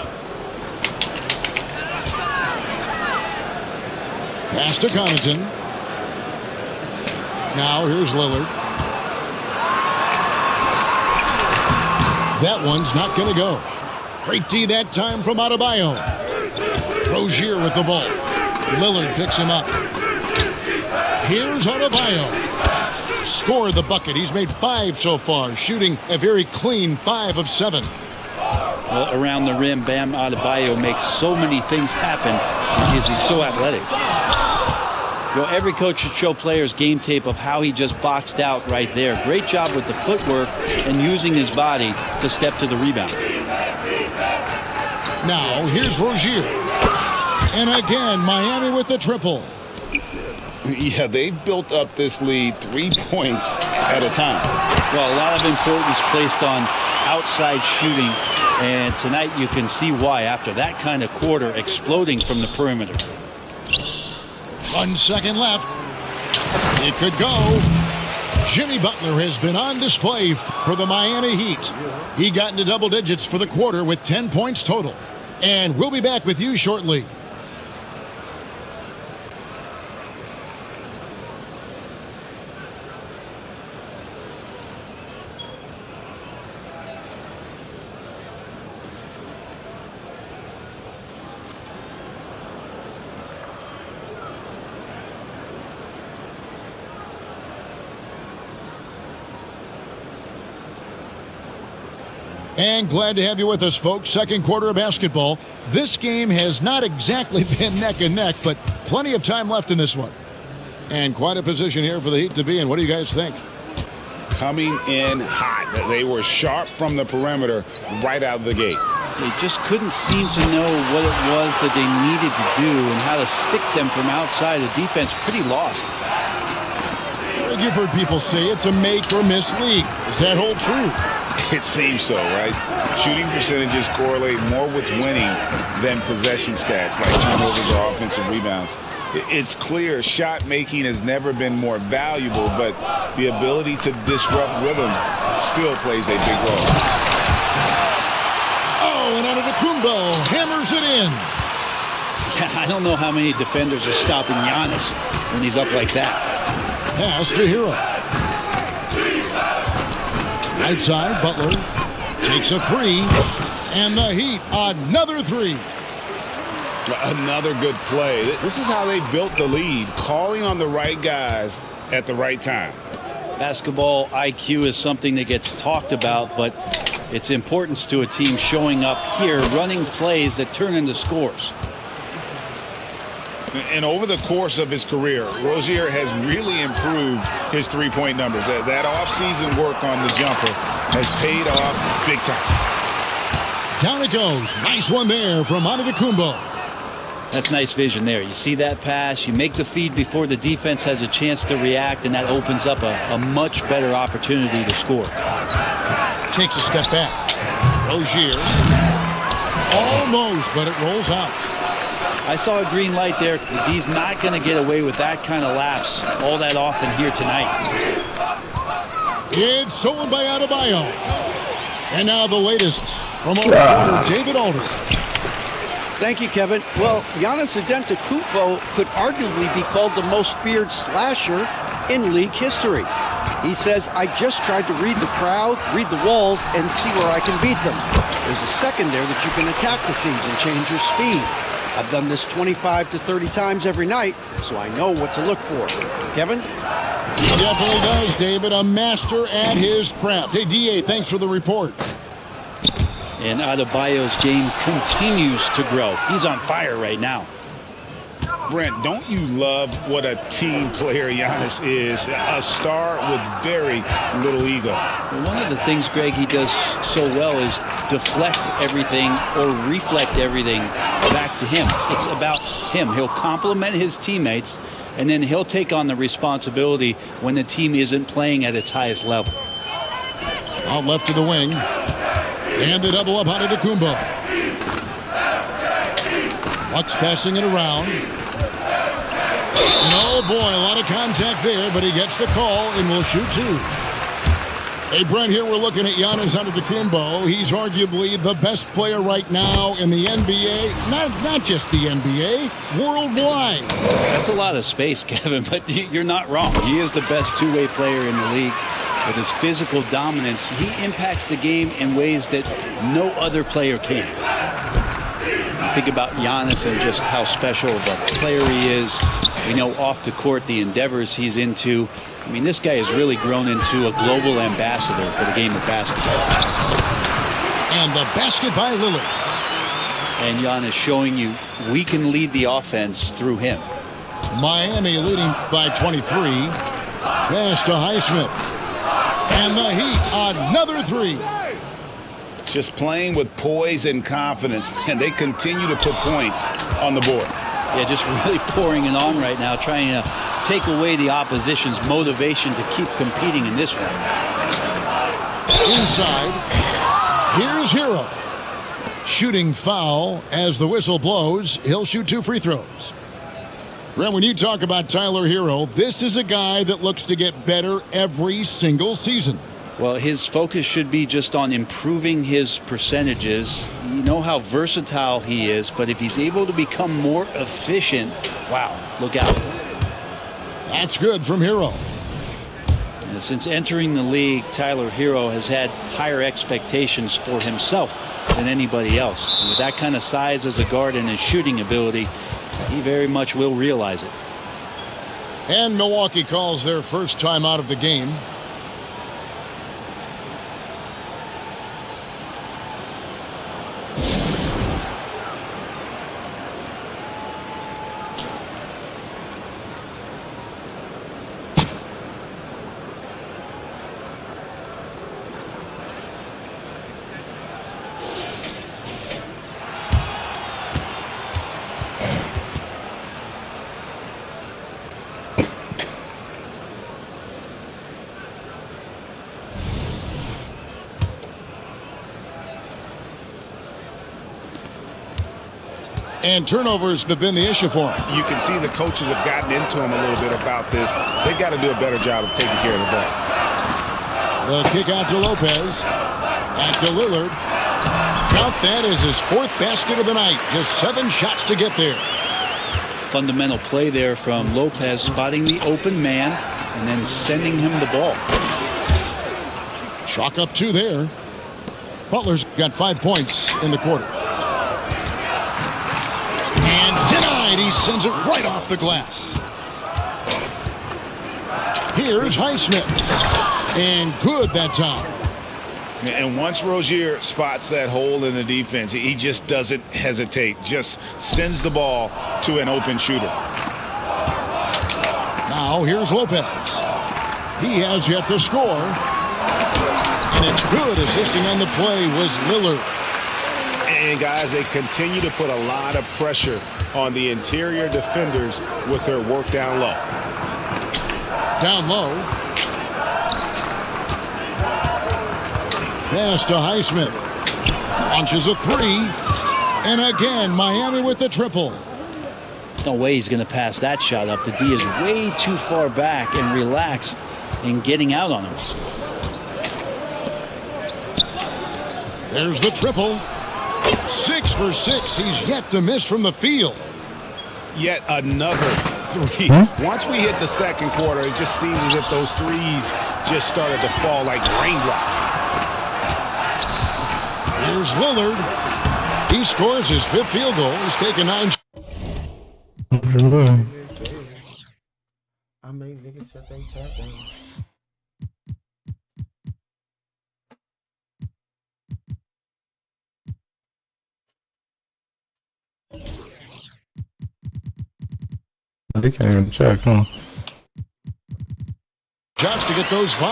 Pass to Connaughton. Now here's Lillard. That one's not going to go. Great D that time from Adebayo. Rozier with the ball. Lillard picks him up. Here's Adebayo. Scored the bucket. He's made 5 so far, shooting a very clean 5 of 7. Well, around the rim, Bam Adebayo makes so many things happen because he's so athletic. You know, every coach should show players game tape of how he just boxed out right there. Great job with the footwork and using his body to step to the rebound. Now, here's Rozier. And again, Miami with the triple. Yeah, they've built up this lead 3 points at a time. Well, a lot of importance placed on outside shooting, and tonight you can see why after that kind of quarter exploding from the perimeter. 1 second left. It could go. Jimmy Butler has been on display for the Miami Heat. He got into double digits for the quarter with 10 points total. And we'll be back with you shortly. And glad to have you with us, folks. Second quarter of basketball. This game has not exactly been neck and neck, but plenty of time left in this one. And quite a position here for the Heat to be in. What do you guys think? Coming in hot. They were sharp from the perimeter right out of the gate. They just couldn't seem to know what it was that they needed to do and how to stick them from outside. The defense pretty lost. You've heard people say it's a make or miss league. Does that hold true? It seems so, right? Shooting percentages correlate more with winning than possession stats like turnovers or offensive rebounds. It's clear shot making has never been more valuable, but the ability to disrupt rhythm still plays a big role. Oh, and Antetokounmpo hammers it in. Yeah, I don't know how many defenders are stopping Giannis when he's up like that. Pass to Hero. Outside, Butler takes a 3, and the Heat, another 3. Another good play. This is how they built the lead, calling on the right guys at the right time. Basketball IQ is something that gets talked about, but its importance to a team showing up here, running plays that turn into scores. And over the course of his career, Rozier has really improved his three-point numbers. That off-season work on the jumper has paid off big time. Down it goes. Nice one there from Antetokounmpo. That's nice vision there. You see that pass, you make the feed before the defense has a chance to react, and that opens up a much better opportunity to score. Takes a step back. Rozier. Almost, but it rolls out. I saw a green light there. The D's not going to get away with that kind of lapse all that often here tonight. It's stolen by Adebayo. And now the latest from our reporter, David Aldridge. Thank you, Kevin. Well, Giannis Antetokounmpo could arguably be called the most feared slasher in league history. He says, I just tried to read the crowd, read the walls, and see where I can beat them. There's a second there that you can attack the seams and change your speed. I've done this 25 to 30 times every night, so I know what to look for. Kevin? He definitely does, David. A master at his craft. Hey, DA, thanks for the report. And Adebayo's game continues to grow. He's on fire right now. Brent, don't you love what a team player Giannis is? A star with very little ego. Well, one of the things, Greg, he does so well is deflect everything or reflect everything back to him. It's about him. He'll compliment his teammates, and then he'll take on the responsibility when the team isn't playing at its highest level. Out left to the wing. And the double up on Antetokounmpo. Bucks passing it around. And oh boy, a lot of contact there, but he gets the call and will shoot two. Hey, Brent, here we're looking at Giannis Antetokounmpo. He's arguably the best player right now in the NBA. Not just the NBA, worldwide. That's a lot of space, Kevin, but you're not wrong. He is the best two-way player in the league. With his physical dominance, he impacts the game in ways that no other player can. Think about Giannis and just how special of a player he is. We know off the court the endeavors he's into. I mean, this guy has really grown into a global ambassador for the game of basketball. And the basket by Lillard. And Giannis showing you we can lead the offense through him. Miami leading by 23. Pass to Highsmith. And the Heat, another three. Just playing with poise and confidence, and they continue to put points on the board. Yeah, just really pouring it on right now, trying to take away the opposition's motivation to keep competing in this one. Inside, here's Hero. Shooting foul as the whistle blows. He'll shoot two free throws. Brent, when you talk about Tyler Hero, this is a guy that looks to get better every single season. Well, his focus should be just on improving his percentages. You know how versatile he is, but if he's able to become more efficient, wow, look out. That's good from Hero. And since entering the league, Tyler Hero has had higher expectations for himself than anybody else. And with that kind of size as a guard and his shooting ability, he very much will realize it. And Milwaukee calls their first time out of the game. And turnovers have been the issue for him. You can see the coaches have gotten into him a little bit about this. They've got to do a better job of taking care of the ball. The kick out to Lopez. Back to Lillard. Count that as his fourth basket of the night. Just 7 shots to get there. Fundamental play there from Lopez, spotting the open man and then sending him the ball. Chalk up 2 there. Butler's got 5 points in the quarter. And denied. He sends it right off the glass. Here's Highsmith. And good that time. And once Rozier spots that hole in the defense, he just doesn't hesitate. Just sends the ball to an open shooter. Now here's Lopez. He has yet to score. And it's good. Assisting on the play was Lillard. And guys, they continue to put a lot of pressure on the interior defenders with their work down low. Down low. Pass to Highsmith. Launches a 3. And again, Miami with the triple. No way he's going to pass that shot up. The D is way too far back and relaxed in getting out on him. There's the triple. 6 for 6. He's yet to miss from the field. Yet another 3. Once we hit the second quarter, it just seems as if those threes just started to fall like raindrops. Here's Lillard. He scores his 5th field goal. He's taken 9. I made niggas shut their chat down. They can't even check, huh? Shots to get those 5.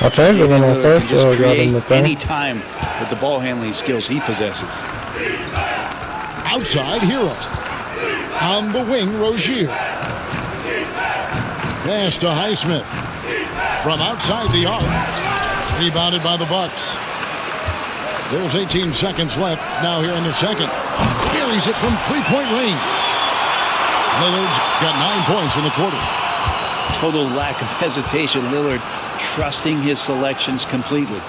I changed it on my first just show. I got in the create any thing. time with the ball handling skills he possesses. Outside Hero. On the wing, Rozier. Pass to Highsmith. From outside the arc. Rebounded by the Bucks. There's 18 seconds left now here in the second. Carries it from three-point range. Lillard's got 9 points in the quarter. Total lack of hesitation. Lillard trusting his selections completely.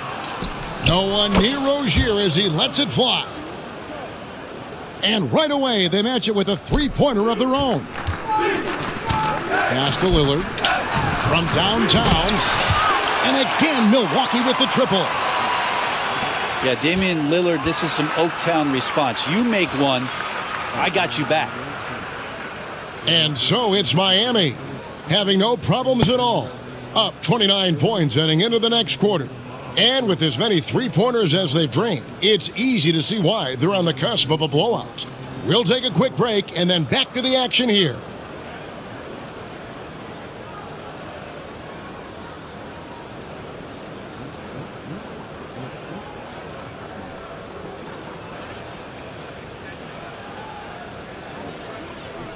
No one near Rozier as he lets it fly. And right away, they match it with a three-pointer of their own. Pass to Lillard from downtown. And again, Milwaukee with the triple. Yeah, Damian Lillard, this is some Oaktown response. You make one, I got you back. And so it's Miami, having no problems at all. Up 29 points heading into the next quarter. And with as many three-pointers as they've drained, it's easy to see why they're on the cusp of a blowout. We'll take a quick break and then back to the action here.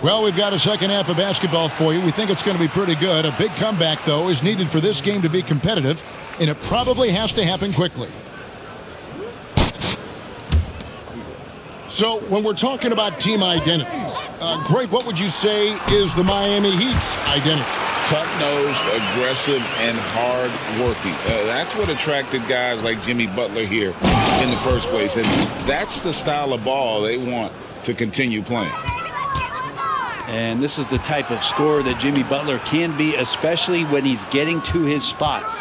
Well, we've got a second half of basketball for you. We think it's going to be pretty good. A big comeback, though, is needed for this game to be competitive, and it probably has to happen quickly. So, when we're talking about team identities, Greg, what would you say is the Miami Heat's identity? Tough-nosed, aggressive, and hard-working. That's what attracted guys like Jimmy Butler here in the first place, and that's the style of ball they want to continue playing. And this is the type of scorer that Jimmy Butler can be, especially when he's getting to his spots.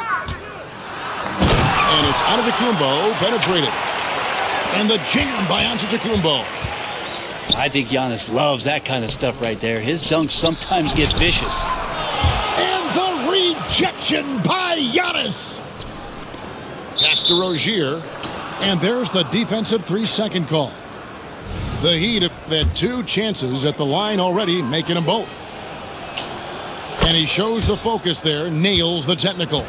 And it's Antetokounmpo penetrated. And the jam by Antetokounmpo. I think Giannis loves that kind of stuff right there. His dunks sometimes get vicious. And the rejection by Giannis. Pass to Rozier. And there's the defensive 3-second call. The Heat have had 2 chances at the line already, making them both. And he shows the focus there, nails the technical.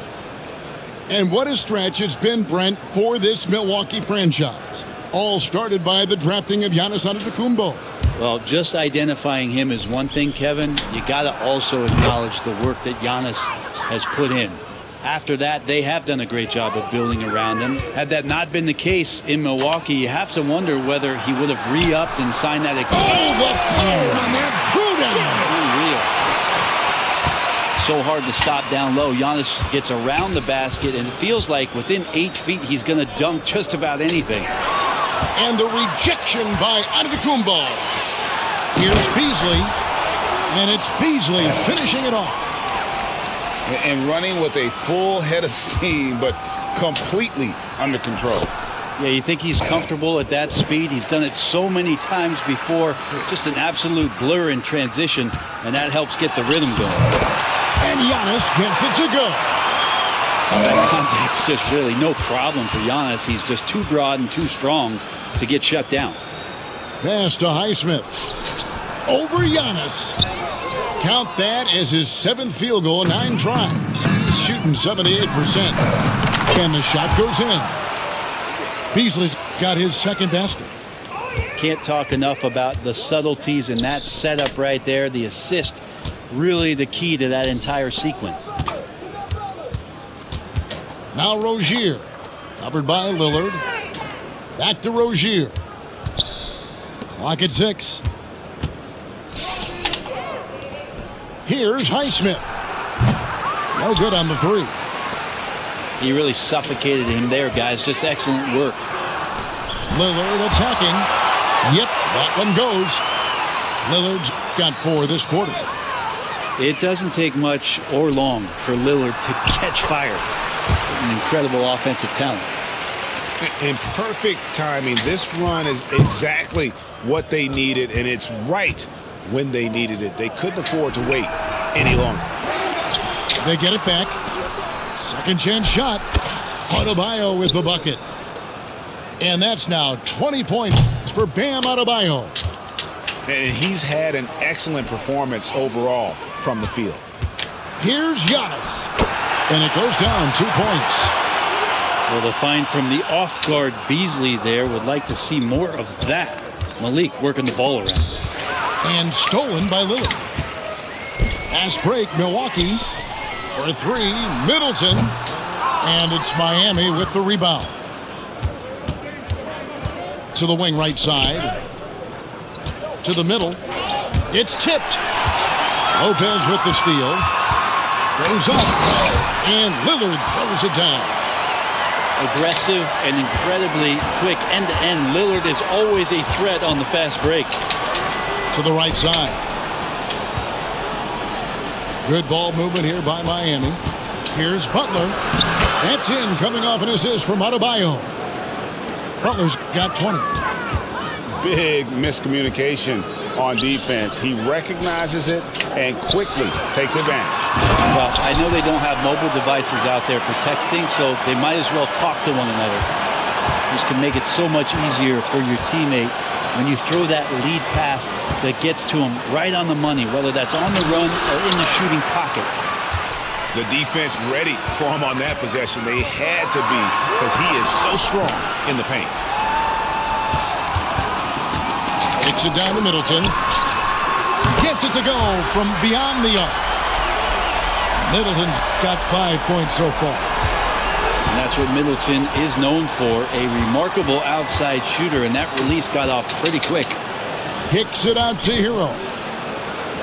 And what a stretch it's been, Brent, for this Milwaukee franchise. All started by the drafting of Giannis Antetokounmpo. Well, just identifying him is one thing, Kevin. You got to also acknowledge the work that Giannis has put in. After that, they have done a great job of building around him. Had that not been the case in Milwaukee, you have to wonder whether he would have re-upped and signed that extension. Oh, the power on that Unreal. So hard to stop down low. Giannis gets around the basket, and it feels like within 8 feet, he's going to dunk just about anything. And the rejection by Antetokounmpo. Here's Beasley, and it's Beasley finishing it off. And running with a full head of steam, but completely under control. Yeah, you think he's comfortable at that speed? He's done it so many times before. Just an absolute blur in transition, and that helps get the rhythm going. And Giannis gets it to go. That contact's just really no problem for Giannis. He's just too broad and too strong to get shut down. Pass to Highsmith. Over Giannis. Count that as his 7th field goal, 9 tries. He's shooting 78%. And the shot goes in. Beasley's got his second basket. Can't talk enough about the subtleties in that setup right there. The assist, really the key to that entire sequence. Now Rozier, covered by Lillard. Back to Rozier. Clock at 6. Here's Highsmith. No good on the 3. He really suffocated him there, guys. Just excellent work. Lillard attacking. Yep, that one goes. Lillard's got 4 this quarter. It doesn't take much or long for Lillard to catch fire. An incredible offensive talent. In perfect timing. This run is exactly what they needed, and it's right when they needed it. They couldn't afford to wait any longer. They get it back. Second chance shot. Adebayo with the bucket. And that's now 20 points for Bam Adebayo. And he's had an excellent performance overall from the field. Here's Giannis. And it goes down 2 points. Well, the find from the off-guard Beasley there, would like to see more of that. Malik working the ball around. And stolen by Lillard. Fast break, Milwaukee. For 3, Middleton. And it's Miami with the rebound. To the wing right side. To the middle. It's tipped. Lopez with the steal. Goes up. And Lillard throws it down. Aggressive and incredibly quick end-to-end. Lillard is always a threat on the fast break. To the right side. Good ball movement here by Miami. Here's Butler. That's in, coming off an assist from Adebayo. Butler's got 20. Big miscommunication on defense. He recognizes it and quickly takes advantage. Well, I know they don't have mobile devices out there for texting, so they might as well talk to one another. This can make it so much easier for your teammate when you throw that lead pass that gets to him right on the money, whether that's on the run or in the shooting pocket. The defense ready for him on that possession. They had to be, because he is so strong in the paint. Kicks it down to Middleton. Gets it to go from beyond the arc. Middleton's got 5 points so far. And that's what Middleton is known for, a remarkable outside shooter, and that release got off pretty quick. Kicks it out to Hero.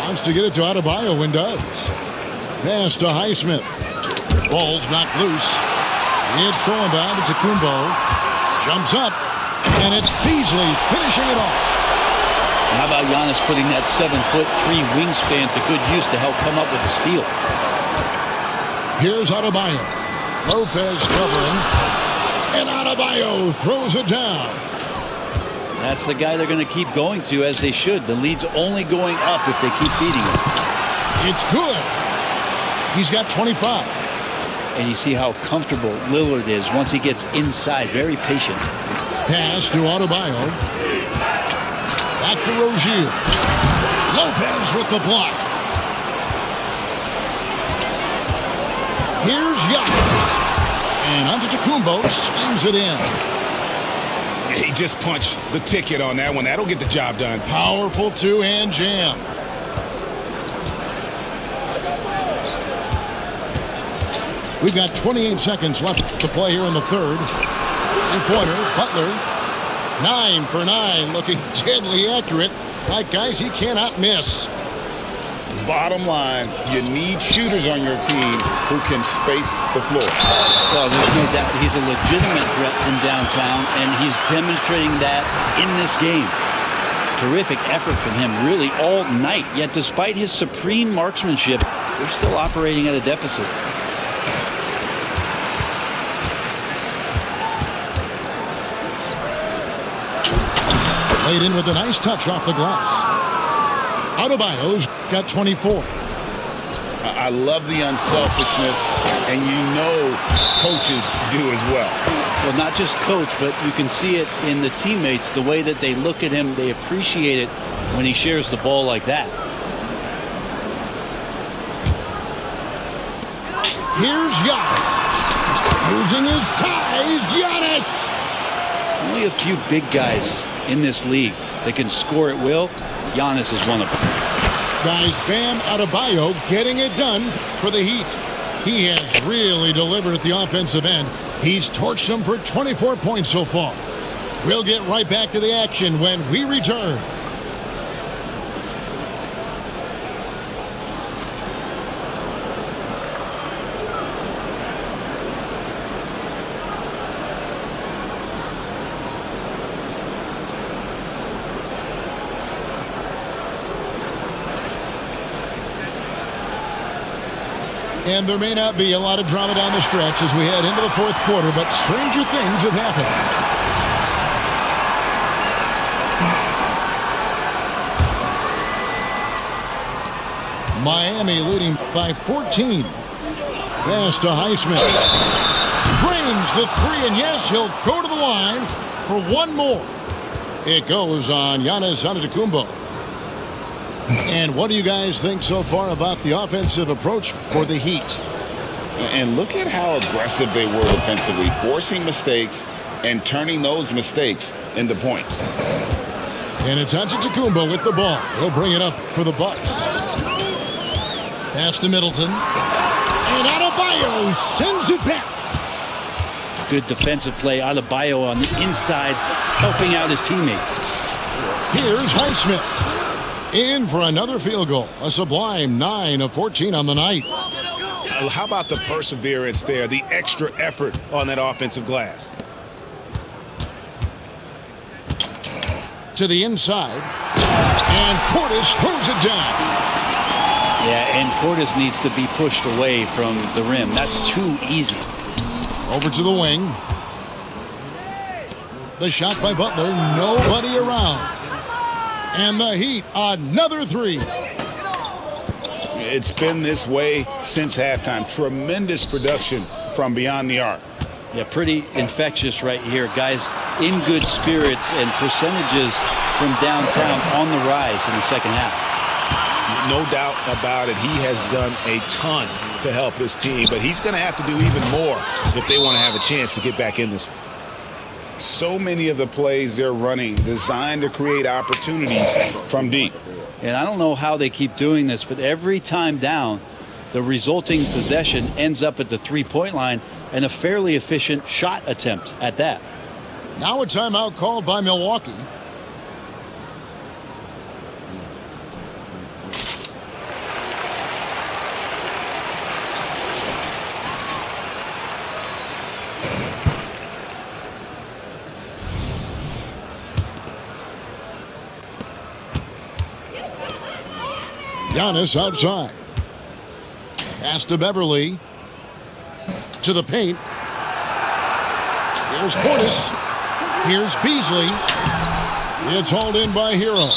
Wants to get it to Adebayo and does. Pass to Highsmith. Ball's knocked loose. It's thrown by to Kumbo. Jumps up, and it's Beasley finishing it off. And how about Giannis putting that 7'3" wingspan to good use to help come up with the steal? Here's Adebayo. Lopez covering. And Adebayo throws it down. That's the guy they're going to keep going to, as they should. The lead's only going up if they keep feeding him. It's good. He's got 25. And you see how comfortable Lillard is once he gets inside. Very patient. Pass to Adebayo. Back to Rozier. Lopez with the block. Here's Giannis. And Antetokounmpo slings it in. He just punched the ticket on that one. That'll get the job done. Powerful two-hand jam. We've got 28 seconds left to play here in the third. Three-pointer, Butler. 9 for 9, looking deadly accurate. Right, guys, he cannot miss. Bottom line, you need shooters on your team who can space the floor. Well, there's no doubt he's a legitimate threat from downtown, and he's demonstrating that in this game. Terrific effort from him really all night, yet despite his supreme marksmanship, they're still operating at a deficit. Laid in with a nice touch off the glass. Adebayo's got 24. I love the unselfishness, and you know coaches do as well. Well, not just coach, but you can see it in the teammates, the way that they look at him. They appreciate it when he shares the ball like that. Here's Giannis. Using his size, Giannis. Only a few big guys in this league that can score at will. Giannis is one of them. Guys, Bam Adebayo getting it done for the Heat. He has really delivered at the offensive end. He's torched them for 24 points so far. We'll get right back to the action when we return. And there may not be a lot of drama down the stretch as we head into the fourth quarter, but stranger things have happened. Miami leading by 14. Pass to Highsmith. Drains the three, and yes, he'll go to the line for one more. It goes on Giannis Antetokounmpo. And what do you guys think so far about the offensive approach for the Heat? And look at how aggressive they were defensively, forcing mistakes and turning those mistakes into points. And it's Antetokounmpo with the ball. He'll bring it up for the Bucks. Pass to Middleton. And Adebayo sends it back. Good defensive play. Adebayo on the inside, helping out his teammates. Here's Highsmith. In for another field goal. A sublime 9 of 14 on the night. How about the perseverance there, the extra effort on that offensive glass? To the inside. And Portis throws it down. Yeah, and Portis needs to be pushed away from the rim. That's too easy. Over to the wing. The shot by Butler. Nobody around. And the Heat, another three. It's been this way since halftime. Tremendous production from beyond the arc. Yeah, pretty infectious right here. Guys in good spirits and percentages from downtown on the rise in the second half. No doubt about it. He has done a ton to help his team, but he's going to have to do even more if they want to have a chance to get back in this. So many of the plays they're running designed to create opportunities from deep. And I don't know how they keep doing this, but every time down, the resulting possession ends up at the three-point line and a fairly efficient shot attempt at that. Now a timeout called by Milwaukee. Giannis outside. Pass to Beverly. To the paint. Here's Portis. Here's Beasley. It's hauled in by Hero.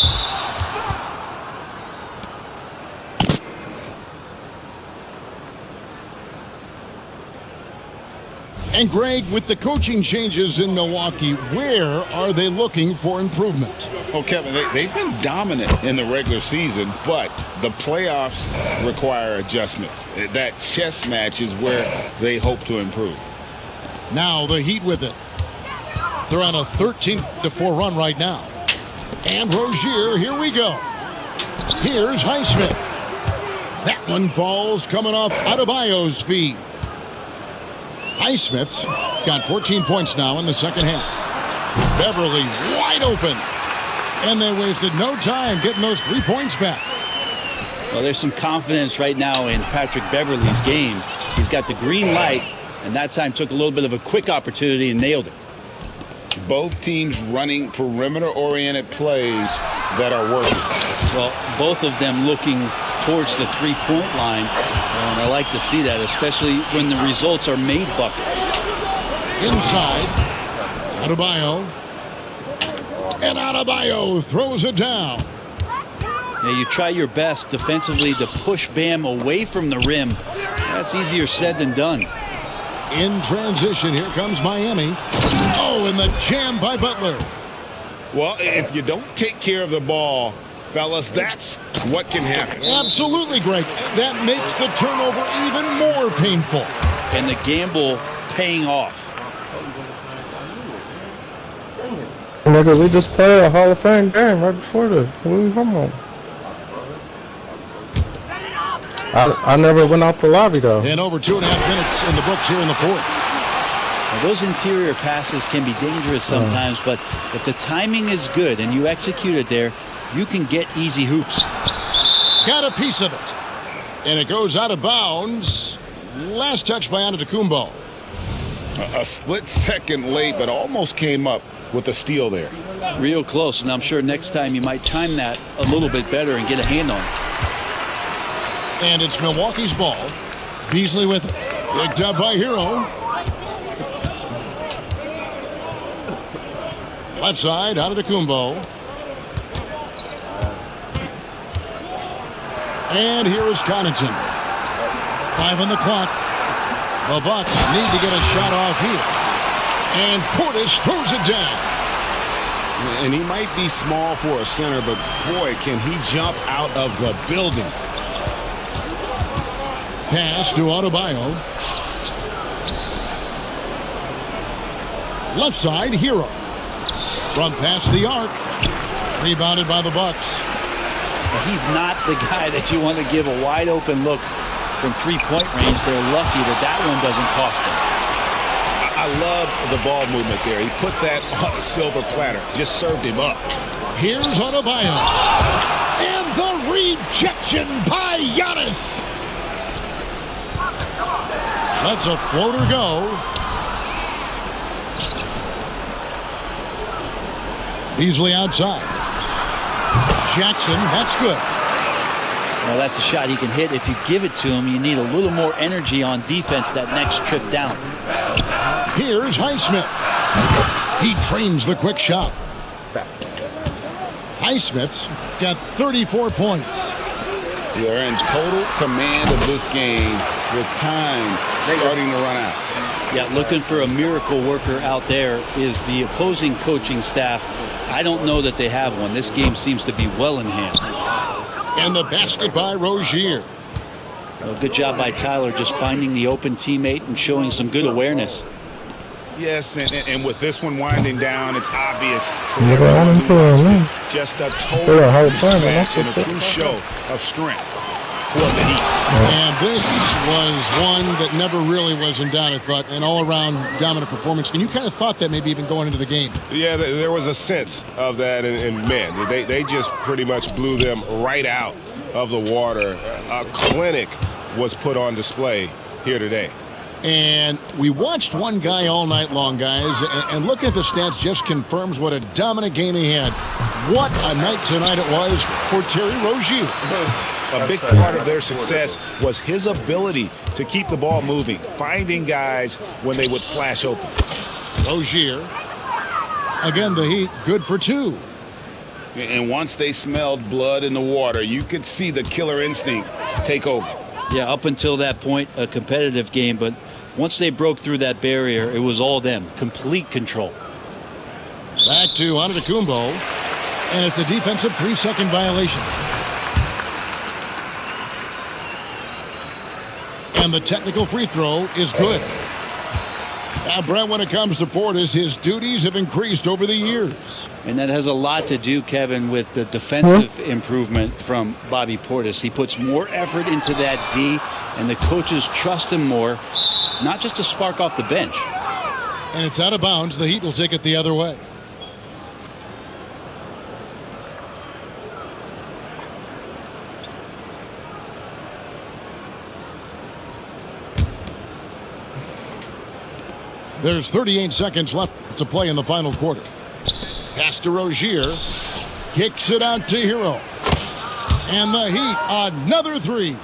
And Greg, with the coaching changes in Milwaukee, where are they looking for improvement? Well, Kevin, they've been dominant in the regular season, but the playoffs require adjustments. That chess match is where they hope to improve. Now the Heat with it. They're on a 13-4 run right now. And Rozier, here we go. Here's Highsmith. That one falls coming off Adebayo's feet. Highsmith's got 14 points now in the second half. Beverly wide open. And they wasted no time getting those 3 points back. Well, there's some confidence right now in Patrick Beverly's game. He's got the green light, and that time took a little bit of a quick opportunity and nailed it. Both teams running perimeter-oriented plays that are working. Well, both of them looking towards the three-point line, and I like to see that, especially when the results are made buckets. Inside, Adebayo. And Adebayo throws it down. Now you try your best defensively to push Bam away from the rim. That's easier said than done. In transition, here comes Miami. Oh, and the jam by Butler. Well, if you don't take care of the ball, fellas, that's what can happen. Absolutely, Greg. That makes the turnover even more painful. And the gamble paying off. Nigga, we just played a Hall of Fame game right before this. What are you talking about? I never went out the lobby, though. And over 2.5 minutes in the books here in the fourth. Now, those interior passes can be dangerous sometimes, but if the timing is good and you execute it there, you can get easy hoops. Got a piece of it. And it goes out of bounds. Last touch by Antetokounmpo. A split second late, but almost came up with a steal there. Real close, and I'm sure next time you might time that a little bit better and get a hand on it. And it's Milwaukee's ball. Beasley with it. Picked up by Hero. Left side, Antetokounmpo. And here is Connaughton. 5 on the clock. The Bucks need to get a shot off here. And Portis throws it down. And he might be small for a center, but boy, can he jump out of the building. Pass to Adebayo. Left side, Hero. From past the arc. Rebounded by the Bucks. He's not the guy that you want to give a wide open look from three-point range. They're lucky that that one doesn't cost them. I love the ball movement there. He put that on a silver platter. Just served him up. Here's Adebayo. And the rejection by Giannis. Lets a floater go. Beasley outside. Jackson, that's good. Well, that's a shot he can hit. If you give it to him, you need a little more energy on defense that next trip down. Here's Highsmith. He trains the quick shot. Highsmith's got 34 points. They're in total command of this game with time starting to run out. Yeah, looking for a miracle worker out there is the opposing coaching staff. I don't know that they have one. This game seems to be well in hand. And the basket by Rozier. So good job by Tyler just finding the open teammate and showing some good awareness. Yes, and with this one winding down, it's obvious. Just a total mismatch and a true show of strength for the Heat. And this was one that never really was in doubt, I thought, an all-around dominant performance. And you kind of thought that maybe even going into the game. Yeah, there was a sense of that, and man, they just pretty much blew them right out of the water. A clinic was put on display here today. And we watched one guy all night long, guys, and looking at the stats just confirms what a dominant game he had. What a night tonight it was for Terry Rozier. A big part of their success was his ability to keep the ball moving, finding guys when they would flash open. Rozier, again, the Heat, good for two. And once they smelled blood in the water, you could see the killer instinct take over. Yeah, up until that point, a competitive game, but once they broke through that barrier, it was all them. Complete control. Back to Antetokounmpo, and it's a defensive 3-second violation. And the technical free throw is good. Now, Brent, when it comes to Portis, his duties have increased over the years. And that has a lot to do, Kevin, with the defensive improvement from Bobby Portis. He puts more effort into that D, and the coaches trust him more, not just to spark off the bench. And it's out of bounds. The Heat will take it the other way. There's 38 seconds left to play in the final quarter. Pass to Rozier. Kicks it out to Hero. And the Heat, another three.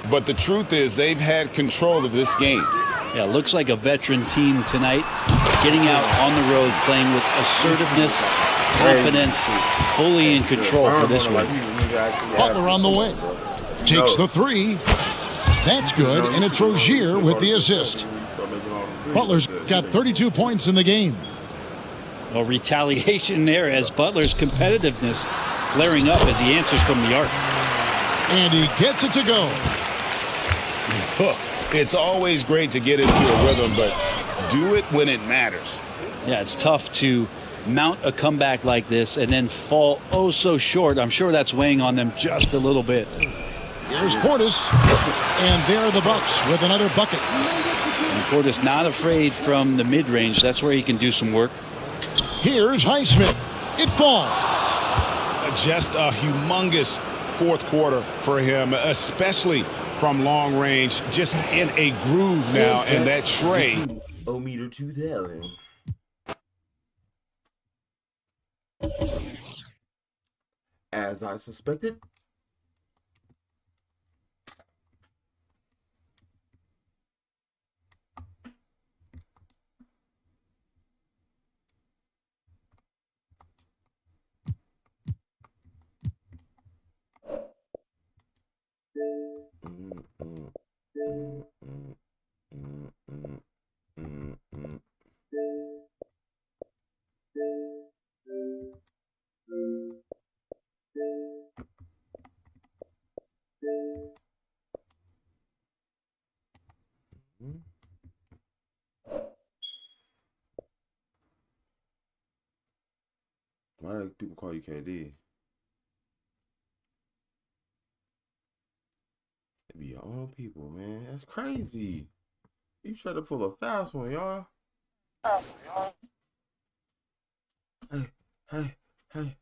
But the truth is they've had control of this game. Yeah, looks like a veteran team tonight. Getting out on the road, playing with assertiveness, confidence, fully in control for this one. Butler on the way. Takes the three. That's good, and it's Rozier with the assist. Butler's got 32 points in the game. Well, retaliation there as Butler's competitiveness flaring up as he answers from the arc. And he gets it to go. It's always great to get into a rhythm, but do it when it matters. Yeah, it's tough to mount a comeback like this and then fall oh so short. I'm sure that's weighing on them just a little bit. Here's Portis, and there are the Bucks with another bucket. And Portis not afraid from the mid-range. That's where he can do some work. Here's Highsmith. It falls. Just a humongous fourth quarter for him, especially from long range. Just in a groove now, and that tray. Ometer 2000. As I suspected. do people call you KD? It be your own people, man. That's crazy. You try to pull a fast one, y'all. Hey, hey, hey.